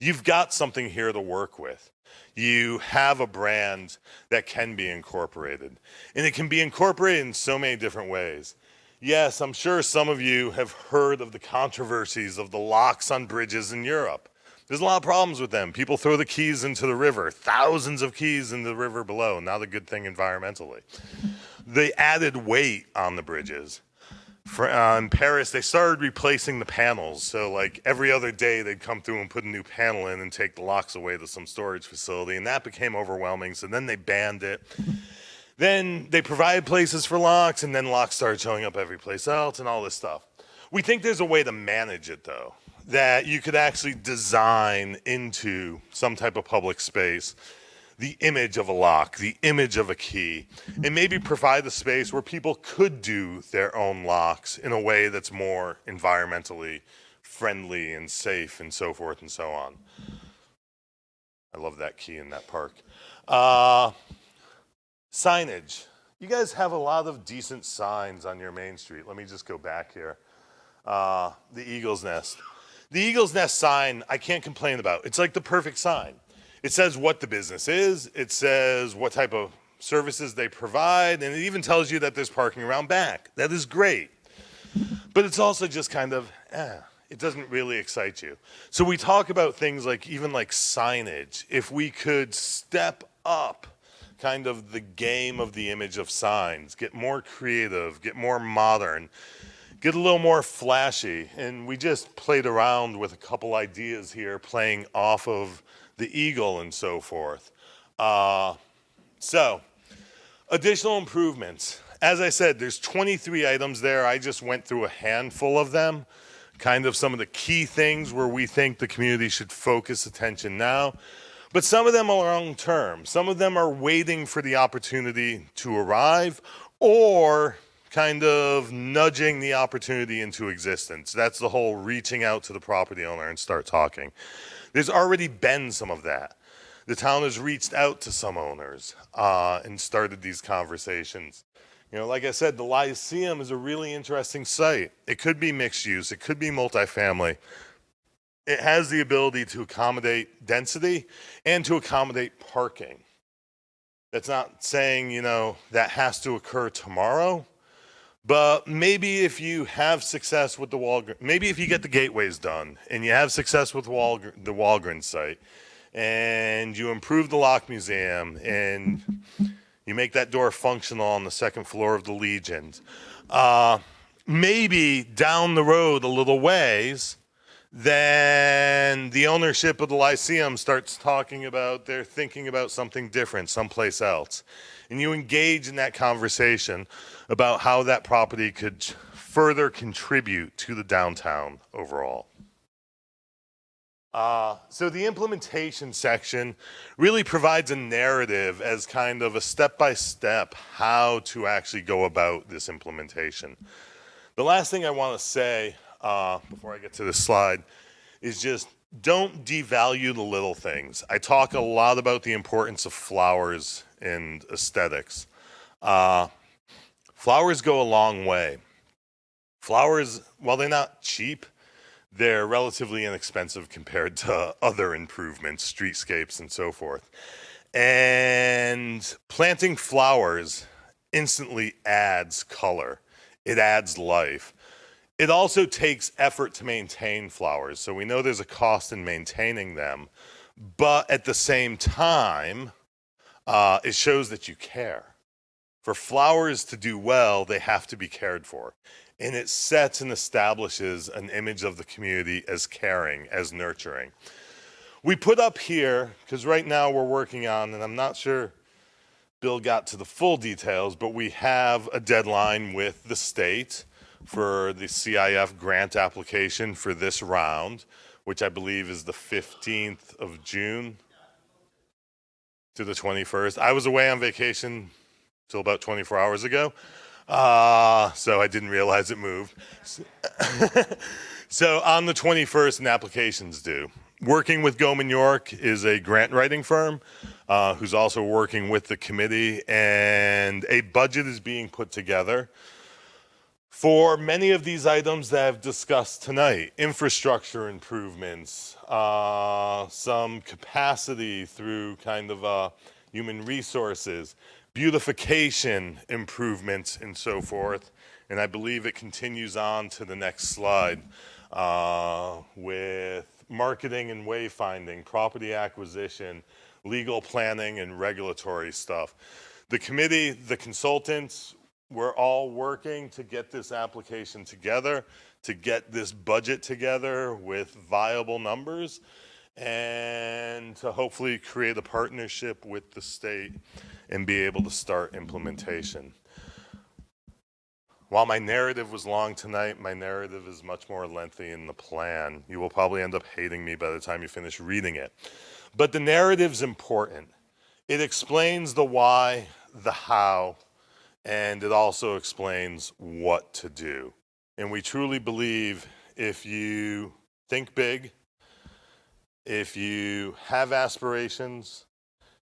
You've got something here to work with. You have a brand that can be incorporated, and it can be incorporated in so many different ways. Yes, I'm sure some of you have heard of the controversies of the locks on bridges in Europe. There's a lot of problems with them. People throw the keys into the river, thousands of keys in the river below, not a good thing environmentally. The added weight on the bridges. In Paris, they started replacing the panels. So like every other day, they'd come through and put a new panel in and take the locks away to some storage facility. And that became overwhelming. So then they banned it. Then they provided places for locks, and then locks started showing up every place else and all this stuff. We think there's a way to manage it, though, that you could actually design into some type of public space the image of a lock, the image of a key, and maybe provide a space where people could do their own locks in a way that's more environmentally friendly and safe and so forth and so on. I love that key in that park. Signage. You guys have a lot of decent signs on your main street. Let me just go back here. The Eagle's Nest. The Eagle's Nest sign, I can't complain about. It's like the perfect sign. It says what the business is, it says what type of services they provide, and it even tells you that there's parking around back. That is great. But it's also just kind of, it doesn't really excite you. So we talk about things like even like signage. If we could step up kind of the game of the image of signs, get more creative, get more modern, get a little more flashy. And we just played around with a couple ideas here, playing off of the eagle and so forth. So, additional improvements. As I said, there's 23 items there. I just went through a handful of them, kind of some of the key things where we think the community should focus attention now. But some of them are long term. Some of them are waiting for the opportunity to arrive or kind of nudging the opportunity into existence. That's the whole reaching out to the property owner and start talking. There's already been some of that. The town has reached out to some owners and started these conversations. You know, like I said, the Lyceum is a really interesting site. It could be mixed use. It could be multifamily. It has the ability to accommodate density and to accommodate parking. That's not saying, you know, that has to occur tomorrow. But maybe if you have success with the Walgreens, maybe if you get the gateways done and you have success with the Walgreens site and you improve the Lock Museum and you make that door functional on the second floor of the Legion, maybe down the road a little ways, then the ownership of the Lyceum starts talking about they're thinking about something different someplace else. And you engage in that conversation about how that property could further contribute to the downtown overall. So the implementation section really provides a narrative as kind of a step-by-step how to actually go about this implementation. The last thing I want to say before I get to this slide is just don't devalue the little things. I talk a lot about the importance of flowers and aesthetics. Flowers go a long way. Flowers, while they're not cheap, they're relatively inexpensive compared to other improvements, streetscapes and so forth. And planting flowers instantly adds color. It adds life. It also takes effort to maintain flowers. So we know there's a cost in maintaining them, but at the same time, it shows that you care. For flowers to do well, they have to be cared for. And it sets and establishes an image of the community as caring, as nurturing. We put up here, because right now we're working on, and I'm not sure Bill got to the full details, but we have a deadline with the state for the CIF grant application for this round, which I believe is the 15th of June to the 21st. I was away on vacation till about 24 hours ago, so I didn't realize it moved. So on the 21st, an application's due. Working with Goldman York is a grant writing firm who's also working with the committee, and a budget is being put together For many of these items that I've discussed tonight, infrastructure improvements, some capacity through kind of human resources, beautification improvements, and so forth. And I believe it continues on to the next slide with marketing and wayfinding, property acquisition, legal planning, and regulatory stuff. The committee, the consultants, we're all working to get this application together, to get this budget together with viable numbers, and to hopefully create a partnership with the state and be able to start implementation. While my narrative was long tonight, my narrative is much more lengthy in the plan. You will probably end up hating me by the time you finish reading it. But the narrative's important. It explains the why, the how, and it also explains what to do. And we truly believe if you think big, if you have aspirations,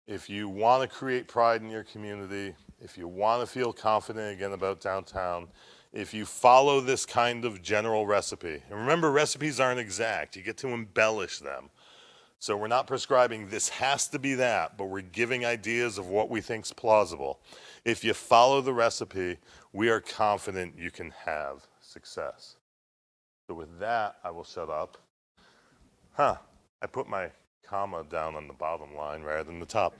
if you want to create pride in your community, if you want to feel confident again about downtown, if you follow this kind of general recipe, and remember, recipes aren't exact, you get to embellish them. So we're not prescribing this has to be that, but we're giving ideas of what we think is plausible. If you follow the recipe, we are confident you can have success. So with that, I will shut up. I put my comma down on the bottom line rather than the top.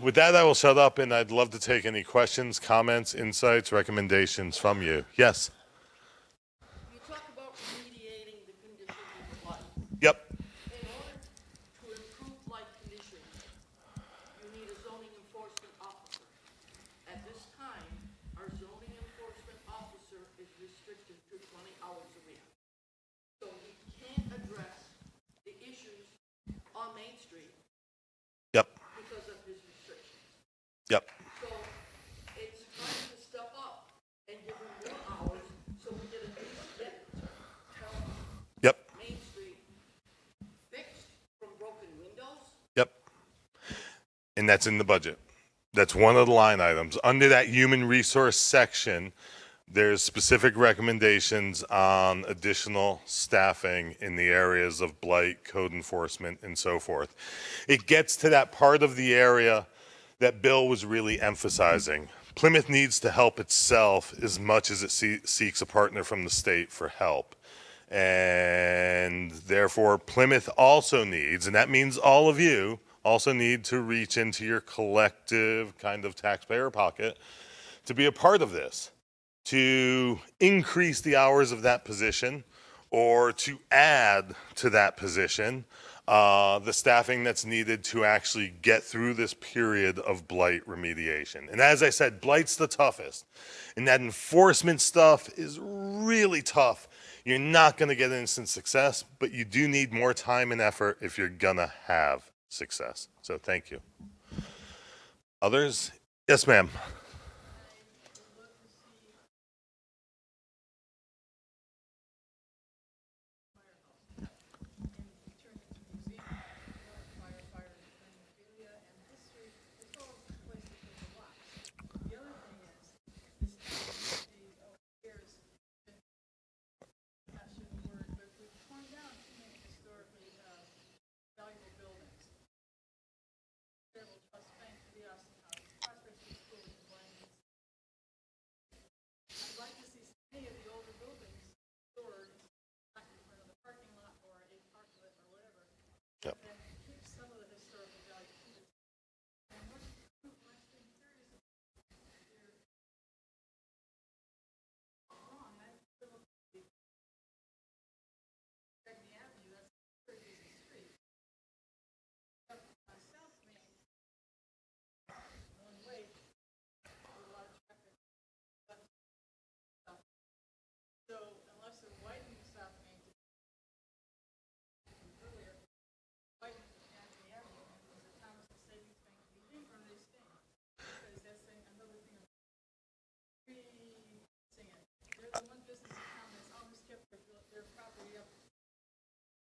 With that, I will shut up, and I'd love to take any questions, comments, insights, recommendations from you. Yes? You talk about remediating the conditions of life. Yep. In order to improve life conditions, you need a zoning enforcement officer. At this time, our zoning enforcement officer is restricted to 20 hours a week. So he can't address the issues on Main Street Yep. because of his restrictions. Yep. So it's time to step up and give him more hours so we can at least get Yep. Main Street fixed from broken windows. Yep. And that's in the budget. That's one of the line items. Under that human resource section, there's specific recommendations on additional staffing in the areas of blight, code enforcement, and so forth. It gets to that part of the area that Bill was really emphasizing. Plymouth needs to help itself as much as it seeks a partner from the state for help. And therefore, Plymouth also needs, and that means all of you, also need to reach into your collective kind of taxpayer pocket to be a part of this, to increase the hours of that position or to add to that position the staffing that's needed to actually get through this period of blight remediation. And as I said, blight's the toughest. And that enforcement stuff is really tough. You're not going to get instant success, but you do need more time and effort if you're going to have success. So thank you. Others? Yes, ma'am. Yep.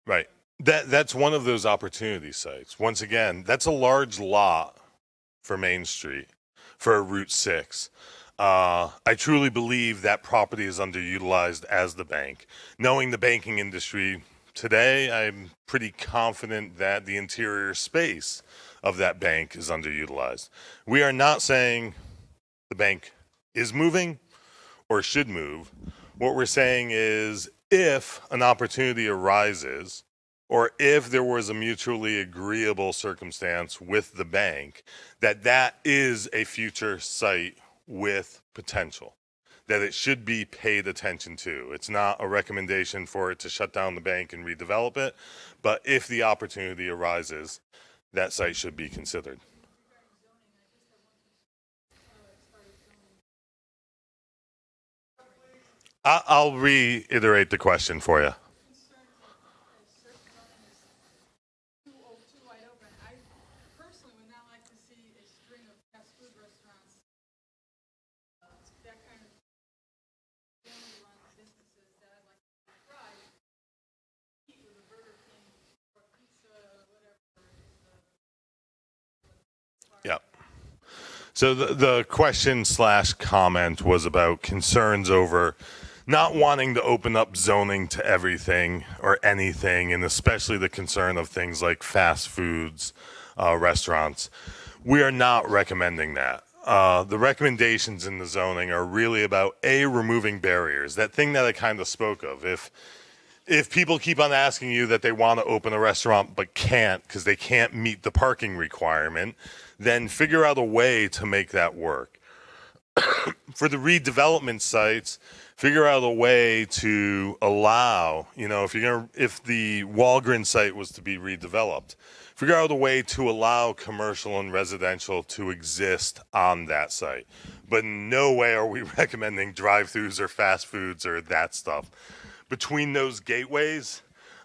Right. That's one of those opportunity sites. Once again, that's a large lot for Main Street, for Route 6. I truly believe that property is underutilized as the bank. Knowing the banking industry today, I'm pretty confident that the interior space of that bank is underutilized. We are not saying the bank is moving or should move. What we're saying is if an opportunity arises, or if there was a mutually agreeable circumstance with the bank, that is a future site with potential, that it should be paid attention to. It's not a recommendation for it to shut down the bank and redevelop it, but if the opportunity arises, that site should be considered. I'll reiterate the question for you. Wide open. I personally would not like to see a string of fast food restaurants, that kind of family-run businesses that I'd like to try, eat with a Burger King or pizza, whatever is the. Yeah. So the question slash comment was about concerns over not wanting to open up zoning to everything or anything, and especially the concern of things like fast foods, restaurants. We are not recommending that. The recommendations in the zoning are really about removing barriers. That thing that I kind of spoke of. If people keep on asking you that they want to open a restaurant but can't because they can't meet the parking requirement, then figure out a way to make that work. For the redevelopment sites, figure out a way to allow, if the Walgreens site was to be redeveloped, figure out a way to allow commercial and residential to exist on that site. But in no way are we recommending drive-throughs or fast foods or that stuff. Between those gateways,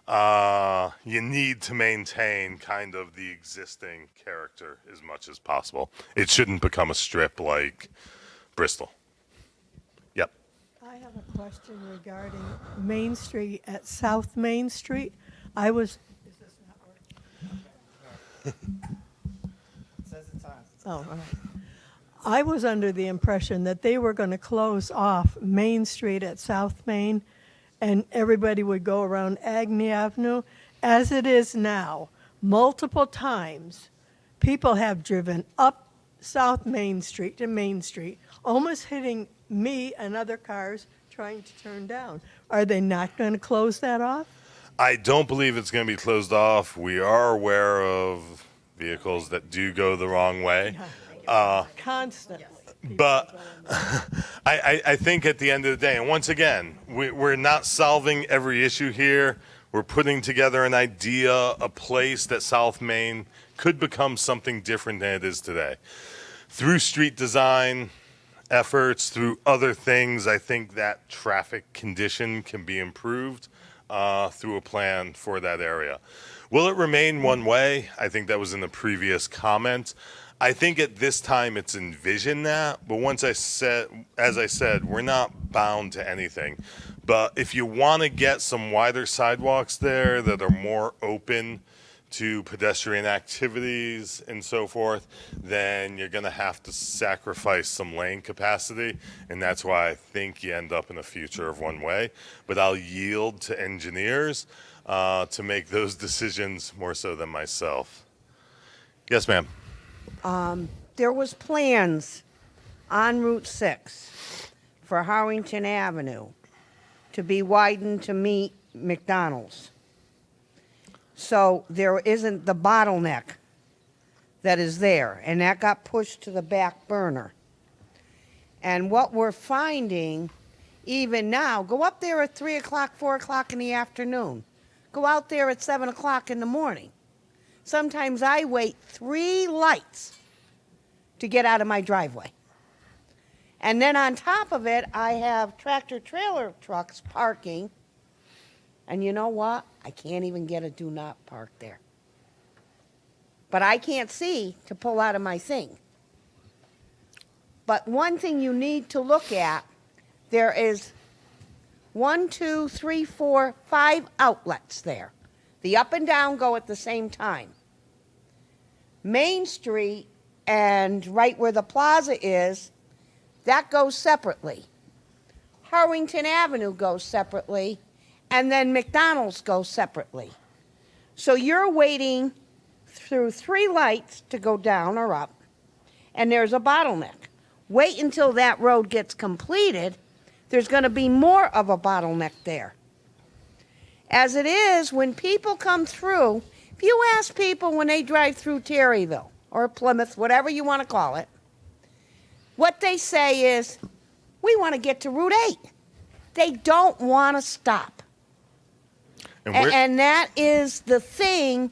you need to maintain kind of the existing character as much as possible. It shouldn't become a strip like Bristol. Yep. I have a question regarding Main Street at South Main Street. Is this not working? It says it's on. Oh, all right. I was under the impression that they were going to close off Main Street at South Main and everybody would go around Agnew Avenue. As it is now, multiple times, people have driven up South Main Street to Main Street, almost hitting me and other cars trying to turn down. Are they not going to close that off? I don't believe it's going to be closed off. We are aware of vehicles that do go the wrong way. Constantly. But I think at the end of the day, and once again, we're not solving every issue here. We're putting together an idea, a place that South Main could become something different than it is today. Through street design efforts, through other things, I think that traffic condition can be improved through a plan for that area. Will it remain one way? I think that was in the previous comment. I think at this time it's envisioned that, but as I said, we're not bound to anything. But if you want to get some wider sidewalks there that are more open to pedestrian activities and so forth, then you're going to have to sacrifice some lane capacity, and that's why I think you end up in a future of one way. But I'll yield to engineers to make those decisions more so than myself. Yes, ma'am. There was plans on Route 6 for Harrington Avenue to be widened to meet McDonald's. So there isn't the bottleneck that is there, and that got pushed to the back burner. And what we're finding, even now, go up there at 3 o'clock, 4 o'clock in the afternoon. Go out there at 7 o'clock in the morning. Sometimes I wait 3 lights to get out of my driveway. And then on top of it, I have tractor-trailer trucks parking. And you know what? I can't even get a do not park there. But I can't see to pull out of my thing. But one thing you need to look at, there is 1, 2, 3, 4, 5 outlets there. The up and down go at the same time. Main Street and right where the plaza is, That goes separately. Harwington Avenue goes separately, and then McDonald's goes separately. So you're waiting through 3 lights to go down or up, and there's a bottleneck. Wait until that road gets completed, there's going to be more of a bottleneck there. As it is, when people come through, if you ask people when they drive through Terryville or Plymouth, whatever you want to call it, what they say is, we want to get to Route 8. They don't want to stop. And that is the thing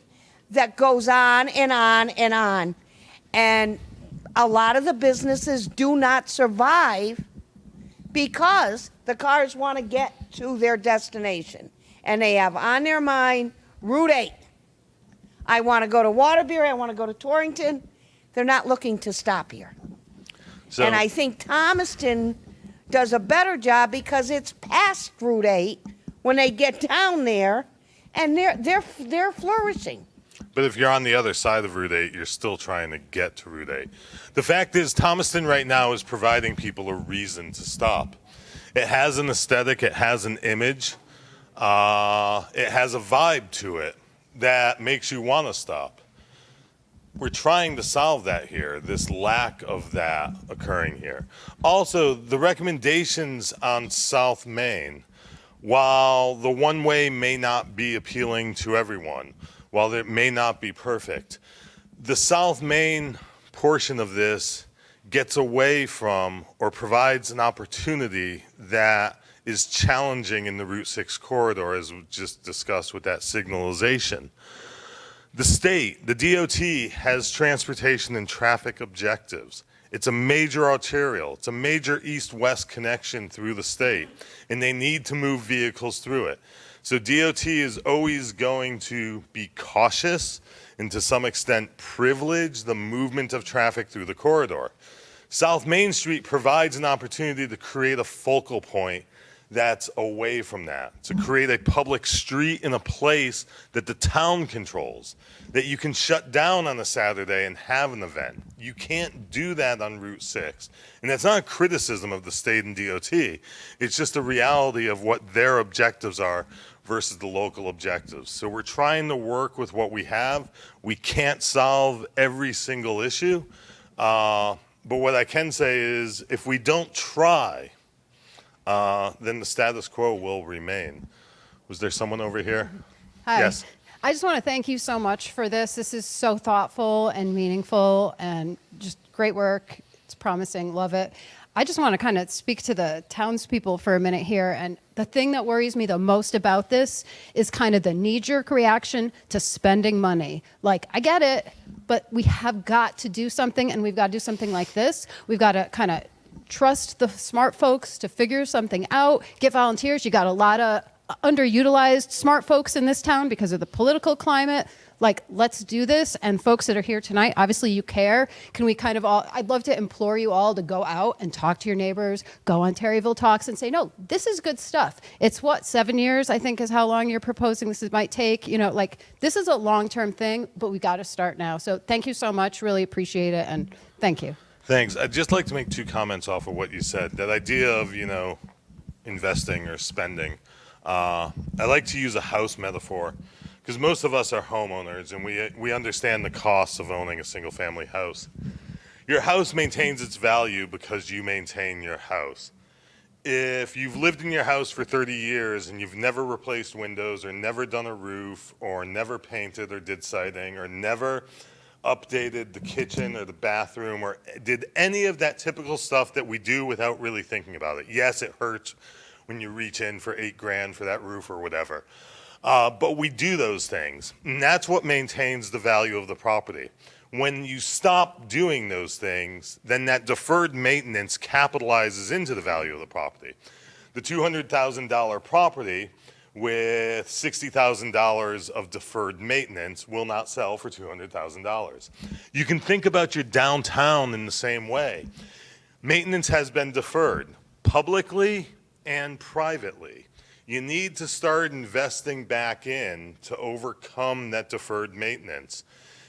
that goes on and on and on. And a lot of the businesses do not survive because the cars want to get to their destination. And they have on their mind Route 8. I want to go to Waterbury, I want to go to Torrington. They're not looking to stop here. So, And I think Thomaston does a better job because it's past Route 8 when they get down there, and they're flourishing. but if you're on the other side of Route 8, you're still trying to get to Route 8. The fact is, Thomaston right now is providing people a reason to stop. It has an aesthetic, it has an image, it has a vibe to it that makes you want to stop. We're trying to solve that here, this lack of that occurring here. Also, the recommendations on South Main, while the one-way may not be appealing to everyone, while it may not be perfect, the South Main portion of this gets away from or provides an opportunity that is challenging in the Route 6 corridor, as we just discussed with that signalization. The state, the DOT, has transportation and traffic objectives. It's a major arterial. It's a major east-west connection through the state, and they need to move vehicles through it. So DOT is always going to be cautious and to some extent privilege the movement of traffic through the corridor. South Main Street provides an opportunity to create a focal point that's away from that, to create a public street in a place that the town controls, that you can shut down on a Saturday and have an event. You can't do that on Route 6. And that's not a criticism of the state and DOT. It's just a reality of what their objectives are versus the local objectives. So we're trying to work with what we have. We can't solve every single issue. But what I can say is if we don't try, then the status quo will remain. Was there someone over here? Hi. Yes. I just want to thank you so much for this. This is so thoughtful and meaningful and just great work. It's promising. Love it. I just want to kind of speak to the townspeople for a minute here. And the thing that worries me the most about this is kind of the knee-jerk reaction to spending money. Like, I get it, but we have got to do something, and we've got to do something like this. We've got to kind of trust the smart folks to figure something out, get volunteers. You got a lot of underutilized smart folks in this town because of the political climate. Like, let's do this. And folks that are here tonight, obviously you care. Can we kind of all, I'd love to implore you all to go out and talk to your neighbors, go on Terryville Talks and say, no, this is good stuff. It's what, 7 years, I think, is how long you're proposing this might take. You know, like, this is a long-term thing, but we got to start now. So thank you so much. Really appreciate it. And thank you. Thanks. I'd just like to make 2 comments off of what you said. That idea of, investing or spending. I like to use a house metaphor because most of us are homeowners and we understand the costs of owning a single family house. Your house maintains its value because you maintain your house. If you've lived in your house for 30 years and you've never replaced windows or never done a roof or never painted or did siding or never updated the kitchen or the bathroom or did any of that typical stuff that we do without really thinking about it. Yes, it hurts when you reach in for $8,000 for that roof or whatever. But we do those things. And that's what maintains the value of the property. When you stop doing those things, then that deferred maintenance capitalizes into the value of the property. The $200,000 property with $60,000 of deferred maintenance will not sell for $200,000. You can think about your downtown in the same way. Maintenance has been deferred publicly and privately. You need to start investing back in to overcome that deferred maintenance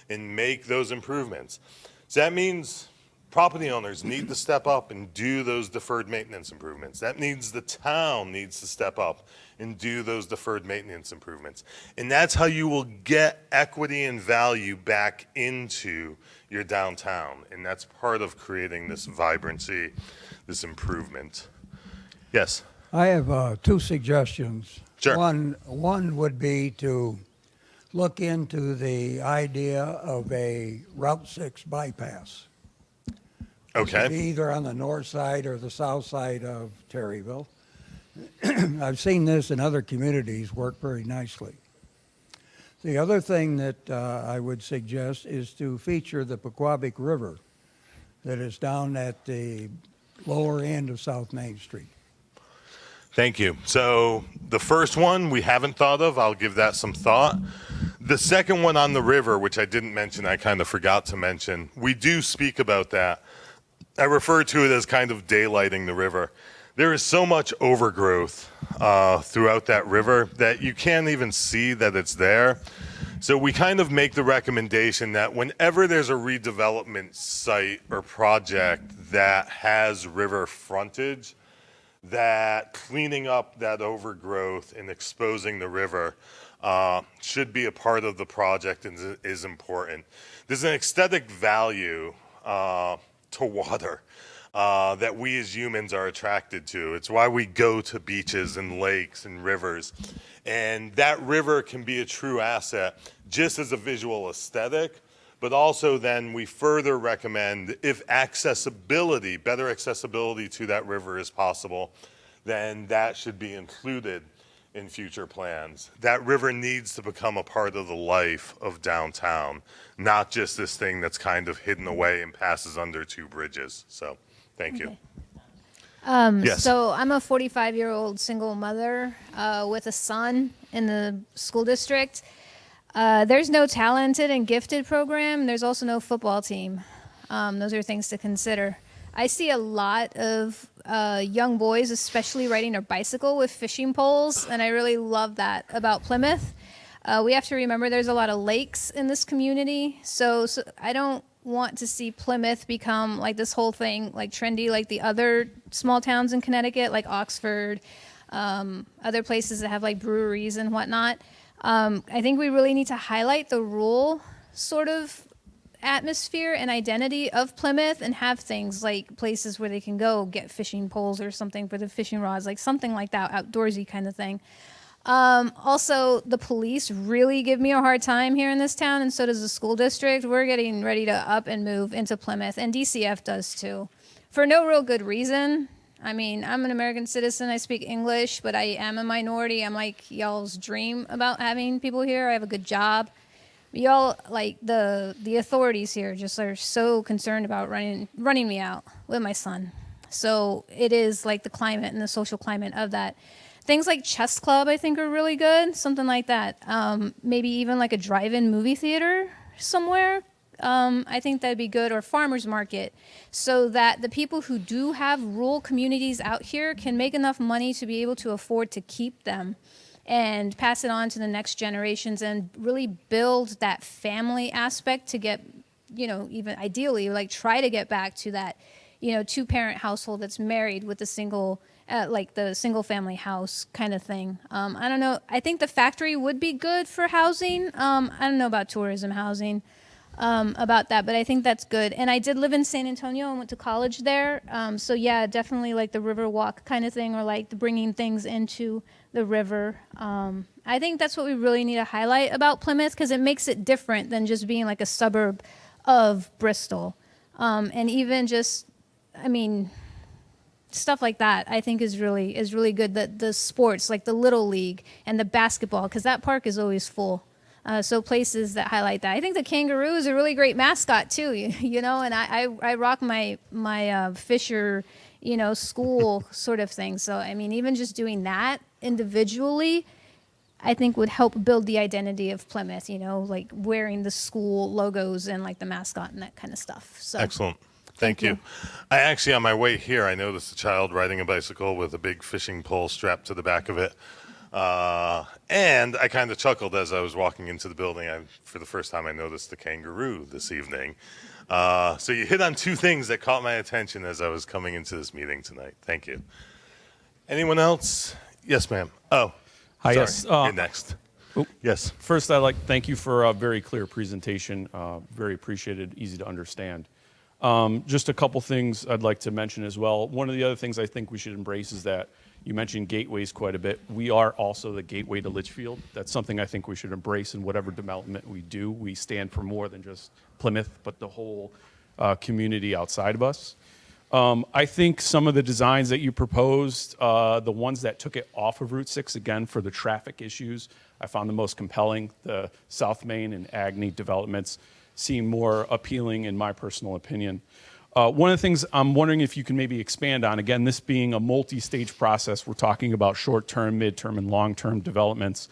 and make those improvements. So that means property owners need to step up and do those deferred maintenance improvements. That means the town needs to step up and do those deferred maintenance improvements. And that's how you will get equity and value back into your downtown. And that's part of creating this vibrancy, this improvement. Yes. I have two suggestions. Sure. One would be to look into the idea of a Route 6 bypass. Okay. Be either on the north side or the south side of Terryville. I've seen this in other communities work very nicely. The other thing that I would suggest is to feature the Pequabic River that is down at the lower end of South Main Street. Thank you. So the first one we haven't thought of. I'll give that some thought. The second one on the river, which I didn't mention, I kind of forgot to mention, we do speak about that. I refer to it as kind of daylighting the river. There is so much overgrowth throughout that river that you can't even see that it's there. So we kind of make the recommendation that whenever there's a redevelopment site or project that has river frontage, that cleaning up that overgrowth and exposing the river should be a part of the project and is important. There's an aesthetic value to water that we as humans are attracted to. It's why we go to beaches and lakes and rivers. And that river can be a true asset just as a visual aesthetic, but also then we further recommend if accessibility, better accessibility to that river is possible, then that should be included in future plans. That river needs to become a part of the life of downtown, not just this thing that's kind of hidden away and passes under two bridges. So, thank you. Yes. So I'm a 45-year-old single mother with a son in the school district. There's no talented and gifted program. There's also no football team. Those are things to consider. I see a lot of young boys, especially riding their bicycle with fishing poles, and I really love that about Plymouth. We have to remember there's a lot of lakes in this community, so I don't want to see Plymouth become like this whole thing, like trendy, like the other small towns in Connecticut, like Oxford, other places that have like breweries and whatnot. I think we really need to highlight the rural sort of atmosphere and identity of Plymouth and have things like places where they can go get fishing poles or something for the fishing rods, like something like that, outdoorsy kind of thing. Also, the police really give me a hard time here in this town, and so does the school district. We're getting ready to up and move into Plymouth, and DCF does too, for no real good reason. I mean, I'm an American citizen. I speak English, but I am a minority. I'm like y'all's dream about having people here. I have a good job. Y'all, like the authorities here, just are so concerned about running me out with my son. So it is like the climate and the social climate of that. Things like chess club, I think, are really good. Something like that. Maybe even like a drive-in movie theater somewhere. I think that'd be good, or farmers market, so that the people who do have rural communities out here can make enough money to be able to afford to keep them and pass it on to the next generations and really build that family aspect to get, even ideally, like try to get back to that, two-parent household that's married with a single, like the single family house kind of thing. I don't know. I think the factory would be good for housing. I don't know about tourism housing. About that, but I think that's good. And I did live in San Antonio and went to college there. So yeah, definitely like the river walk kind of thing, or like the bringing things into the river. I think that's what we really need to highlight about Plymouth, because it makes it different than just being like a suburb of Bristol. And even just, stuff like that I think is really good. The sports, like the Little League and the basketball, because that park is always full. So places that highlight that. I think the kangaroo is a really great mascot too, and I rock my Fisher, school sort of thing. So, even just doing that individually, I think would help build the identity of Plymouth, like wearing the school logos and like the mascot and that kind of stuff. So Excellent. Thank you. I actually, on my way here, I noticed a child riding a bicycle with a big fishing pole strapped to the back of it. And I kind of chuckled as I was walking into the building. For the first time, I noticed the kangaroo this evening. So you hit on two things that caught my attention as I was coming into this meeting tonight. Thank you. Anyone else? Yes, ma'am. Oh, Hi, sorry. yes. You're next. Yes. First, I'd like to thank you for a very clear presentation. Very appreciated, easy to understand. Just a couple things I'd like to mention as well. One of the other things I think we should embrace is that you mentioned gateways quite a bit. We are also the gateway to Litchfield. That's something I think we should embrace in whatever development we do. We stand for more than just Plymouth, but the whole community outside of us. I think some of the designs that you proposed, the ones that took it off of Route 6, again, for the traffic issues, I found the most compelling. The South Main and Agni developments seem more appealing in my personal opinion. One of the things I'm wondering if you can maybe expand on, again, this being a multi-stage process, we're talking about short-term, mid-term, and long-term developments,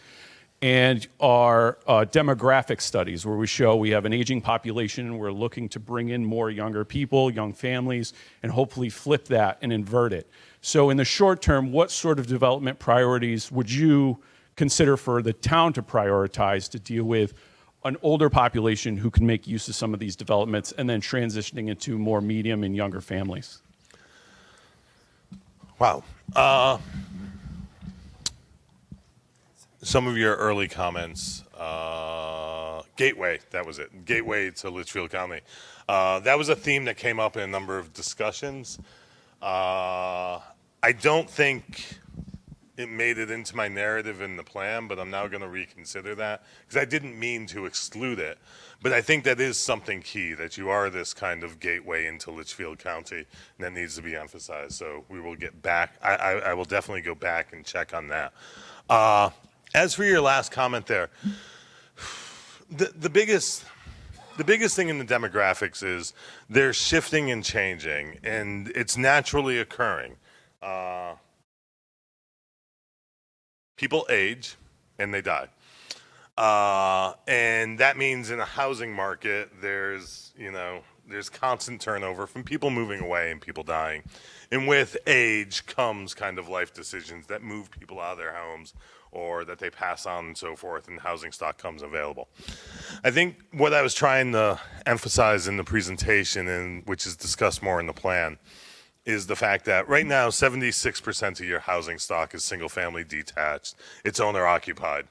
and our demographic studies where we show we have an aging population and we're looking to bring in more younger people, young families, and hopefully flip that and invert it. So in the short term, what sort of development priorities would you consider for the town to prioritize to deal with an older population who can make use of some of these developments and then transitioning into more medium and younger families? Wow. Some of your early comments, Gateway, that was it, Gateway to Litchfield County. That was a theme that came up in a number of discussions. I don't think it made it into my narrative in the plan, but I'm now going to reconsider that because I didn't mean to exclude it. But I think that is something key, that you are this kind of gateway into Litchfield County, and that needs to be emphasized. So we will get back. I will definitely go back and check on that. As for your last comment there, the biggest thing in the demographics is they're shifting and changing, and it's naturally occurring. People age and they die. And that means in a housing market, there's constant turnover from people moving away and people dying. And with age comes kind of life decisions that move people out of their homes or that they pass on and so forth, and housing stock comes available. I think what I was trying to emphasize in the presentation, and which is discussed more in the plan, is the fact that right now 76% of your housing stock is single family detached. It's owner occupied.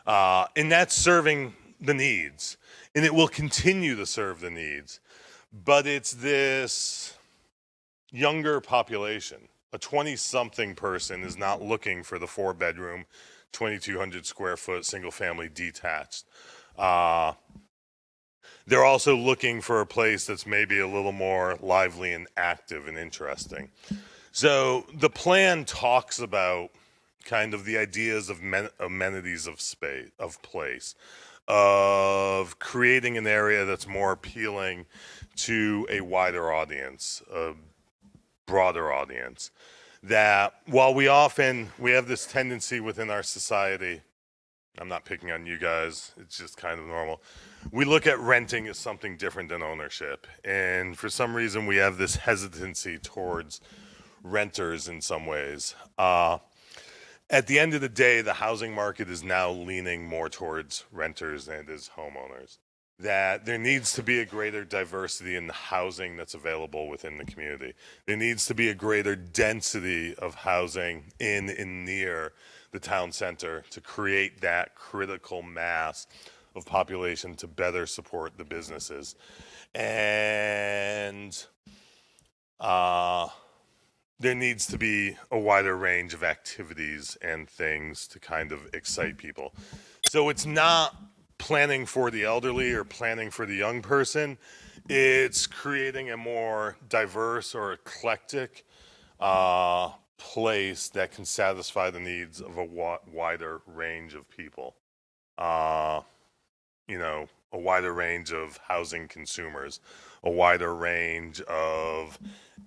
And that's serving the needs. And it will continue to serve the needs. But it's this younger population. A 20-something person is not looking for the 4-bedroom, 2,200 square foot single family detached. They're also looking for a place that's maybe a little more lively and active and interesting. So the plan talks about kind of the ideas of amenities of space, of place, of creating an area that's more appealing to a wider audience, a broader audience. That while we have this tendency within our society, I'm not picking on you guys, it's just kind of normal. We look at renting as something different than ownership. And for some reason, we have this hesitancy towards renters in some ways. At the end of the day, the housing market is now leaning more towards renters than it is homeowners. That there needs to be a greater diversity in the housing that's available within the community. There needs to be a greater density of housing in and near the town center to create that critical mass of population to better support the businesses. And there needs to be a wider range of activities and things to kind of excite people. So it's not planning for the elderly or planning for the young person. It's creating a more diverse or eclectic place that can satisfy the needs of a wider range of people. A wider range of housing consumers, a wider range of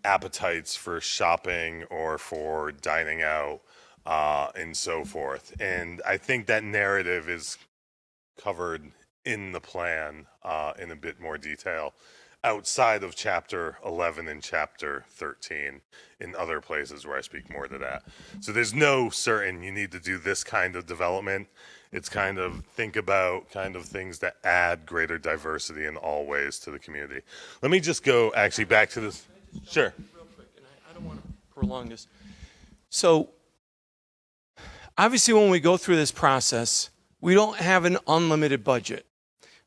appetites for shopping or for dining out, and so forth. And I think that narrative is covered in the plan in a bit more detail. outside of chapter 11 and chapter 13 in other places where I speak more to that. So there's no certain you need to do this kind of development. It's kind of think about kind of things that add greater diversity in all ways to the community. Let me just go actually back to this. Sure. Real quick, and I don't want to prolong this. So, obviously, when we go through this process, we don't have an unlimited budget.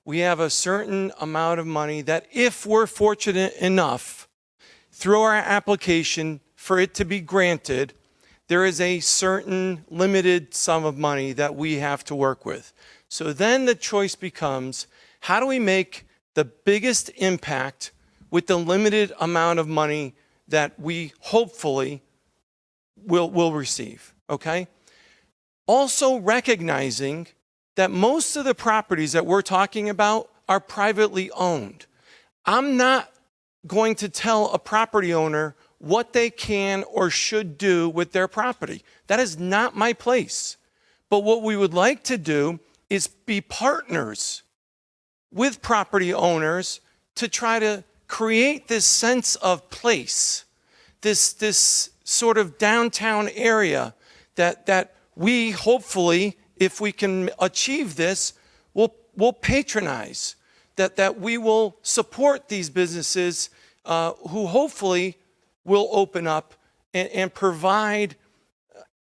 We have a certain amount of money that, if we're fortunate enough, through our application for it to be granted, there is a certain limited sum of money that we have to work with. So then the choice becomes, how do we make the biggest impact with the limited amount of money that we hopefully will receive, okay? Also recognizing that most of the properties that we're talking about are privately owned. I'm not going to tell a property owner what they can or should do with their property. That is not my place. But what we would like to do is be partners with property owners to try to create this sense of place, this sort of downtown area that we hopefully, if we can achieve this, will patronize, that we will support these businesses who hopefully will open up and provide,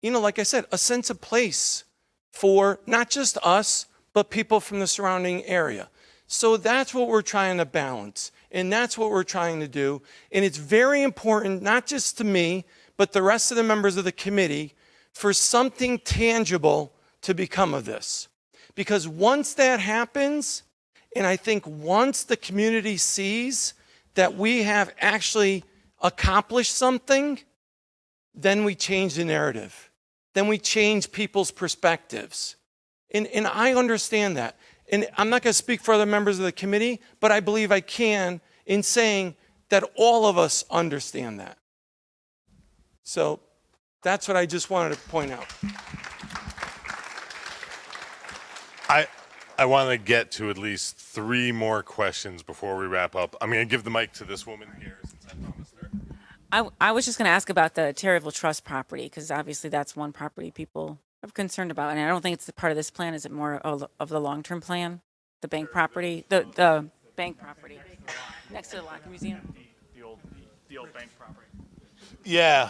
like I said, a sense of place for not just us, but people from the surrounding area. So that's what we're trying to balance, and that's what we're trying to do. And it's very important, not just to me, but the rest of the members of the committee, for something tangible to become of this. Because once that happens, and I think once the community sees that we have actually accomplished something, then we change the narrative. Then we change people's perspectives. And I understand that. And I'm not going to speak for other members of the committee, but I believe I can in saying that all of us understand that. So that's what I just wanted to point out. I want to get to at least 3 more questions before we wrap up. I'm going to give the mic to this woman here since I promised her. I was just going to ask about the Terryville Trust property, because obviously that's one property people are concerned about. And I don't think it's part of this plan. Is it more of the long-term plan? The bank property? The bank property next to the Locker Museum? The old bank property. Yeah,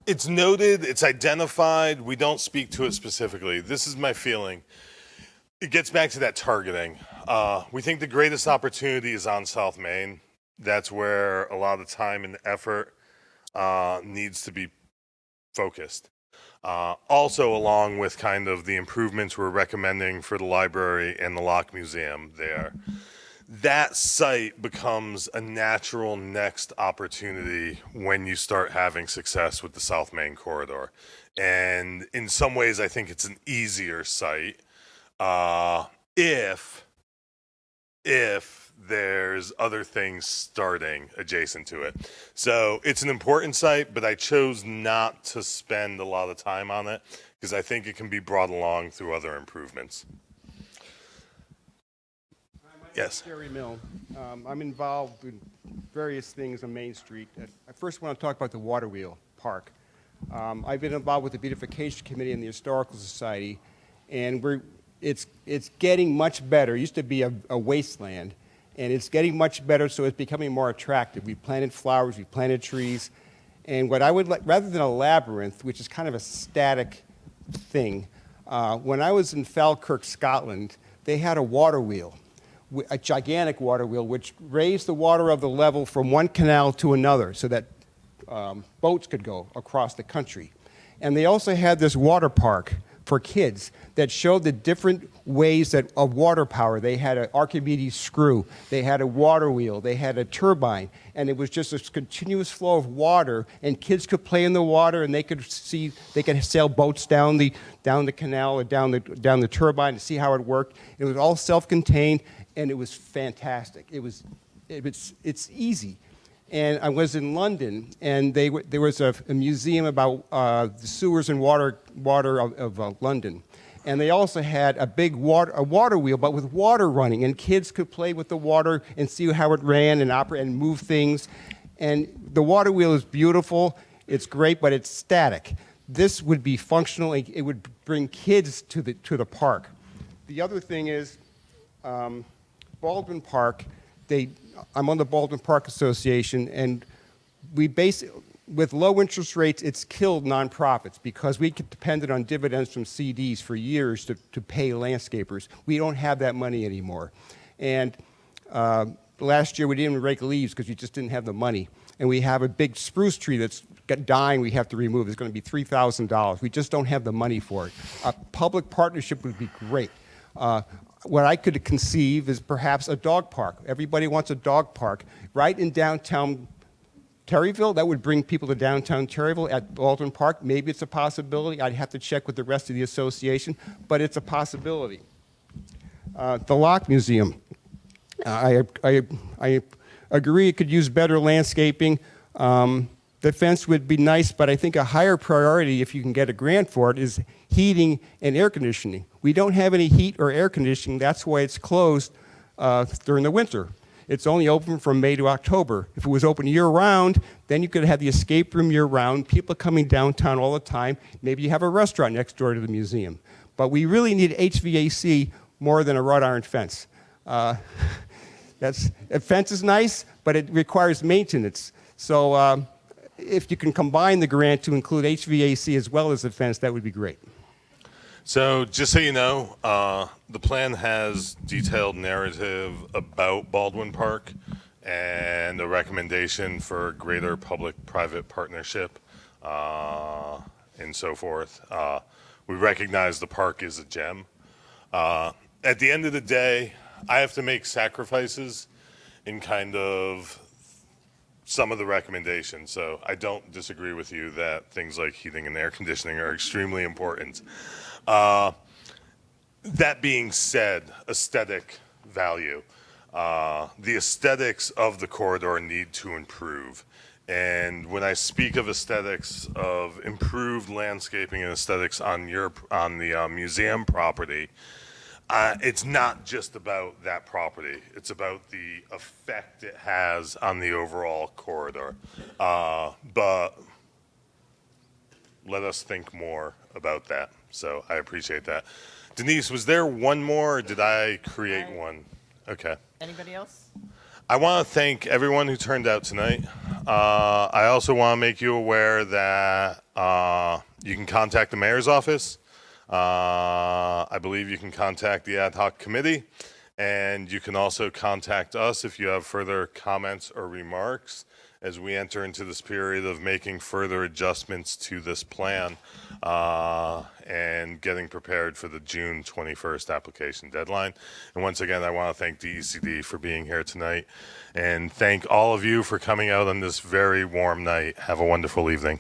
it's noted, it's identified. We don't speak to it specifically. This is my feeling. It gets back to that targeting. We think the greatest opportunity is on South Main. That's where a lot of the time and effort needs to be focused. Also, along with kind of the improvements we're recommending for the library and the Lock Museum there. That site becomes a natural next opportunity when you start having success with the South Main corridor. And in some ways, I think it's an easier site if there's other things starting adjacent to it. So it's an important site, but I chose not to spend a lot of time on it because I think it can be brought along through other improvements. Yes. Jerry Mill. I'm involved in various things on Main Street. I first want to talk about the Water Wheel Park. I've been involved with the Beautification Committee and the Historical Society, and it's getting much better. It used to be a wasteland, and it's getting much better, so it's becoming more attractive. We planted flowers, we planted trees, and what I would like, rather than a labyrinth, which is kind of a static thing, when I was in Falkirk, Scotland, they had a water wheel. A gigantic water wheel which raised the water of the level from one canal to another so that boats could go across the country. And they also had this water park for kids that showed the different ways of water power. They had an Archimedes screw, they had a water wheel, they had a turbine, and it was just a continuous flow of water, and kids could play in the water, and they could sail boats down the canal or down the turbine to see how it worked. It was all self-contained, and it was fantastic. It's easy. And I was in London, and there was a museum about the sewers and water of London. And they also had a big water wheel, but with water running, and kids could play with the water and see how it ran and operate and move things. And the water wheel is beautiful, it's great, but it's static. This would be functional, it would bring kids to the park. The other thing is, Baldwin Park, I'm on the Baldwin Park Association, and with low interest rates, it's killed nonprofits because we depended on dividends from CDs for years to pay landscapers. We don't have that money anymore. And last year we didn't even rake leaves because we just didn't have the money. And we have a big spruce tree that's dying we have to remove. It's going to be $3,000. We just don't have the money for it. A public partnership would be great. What I could conceive is perhaps a dog park. Everybody wants a dog park right in downtown Terryville. That would bring people to downtown Terryville at Baldwin Park. Maybe it's a possibility. I'd have to check with the rest of the association, but it's a possibility. The Lock Museum. I agree it could use better landscaping. The fence would be nice, but I think a higher priority, if you can get a grant for it, is heating and air conditioning. We don't have any heat or air conditioning. That's why it's closed during the winter. It's only open from May to October. If it was open year-round, then you could have the escape room year-round, people coming downtown all the time. Maybe you have a restaurant next door to the museum. But we really need HVAC more than a wrought iron fence. A fence is nice, but it requires maintenance. So if you can combine the grant to include HVAC as well as the fence, that would be great. So just so you know, the plan has detailed narrative about Baldwin Park and a recommendation for greater public-private partnership and so forth. We recognize the park is a gem. At the end of the day, I have to make sacrifices in kind of some of the recommendations. So I don't disagree with you that things like heating and air conditioning are extremely important. That being said, aesthetic value. The aesthetics of the corridor need to improve. And when I speak of aesthetics, of improved landscaping and aesthetics on the museum property, it's not just about that property. It's about the effect it has on the overall corridor. But let us think more about that. So I appreciate that. Denise, was there one more, or did I create one? Okay. Anybody else? I want to thank everyone who turned out tonight. I also want to make you aware that you can contact the mayor's office. I believe you can contact the ad hoc committee, and you can also contact us if you have further comments or remarks as we enter into this period of making further adjustments to this plan and getting prepared for the June 21st application deadline. And once again, I want to thank DECD for being here tonight and thank all of you for coming out on this very warm night. Have a wonderful evening.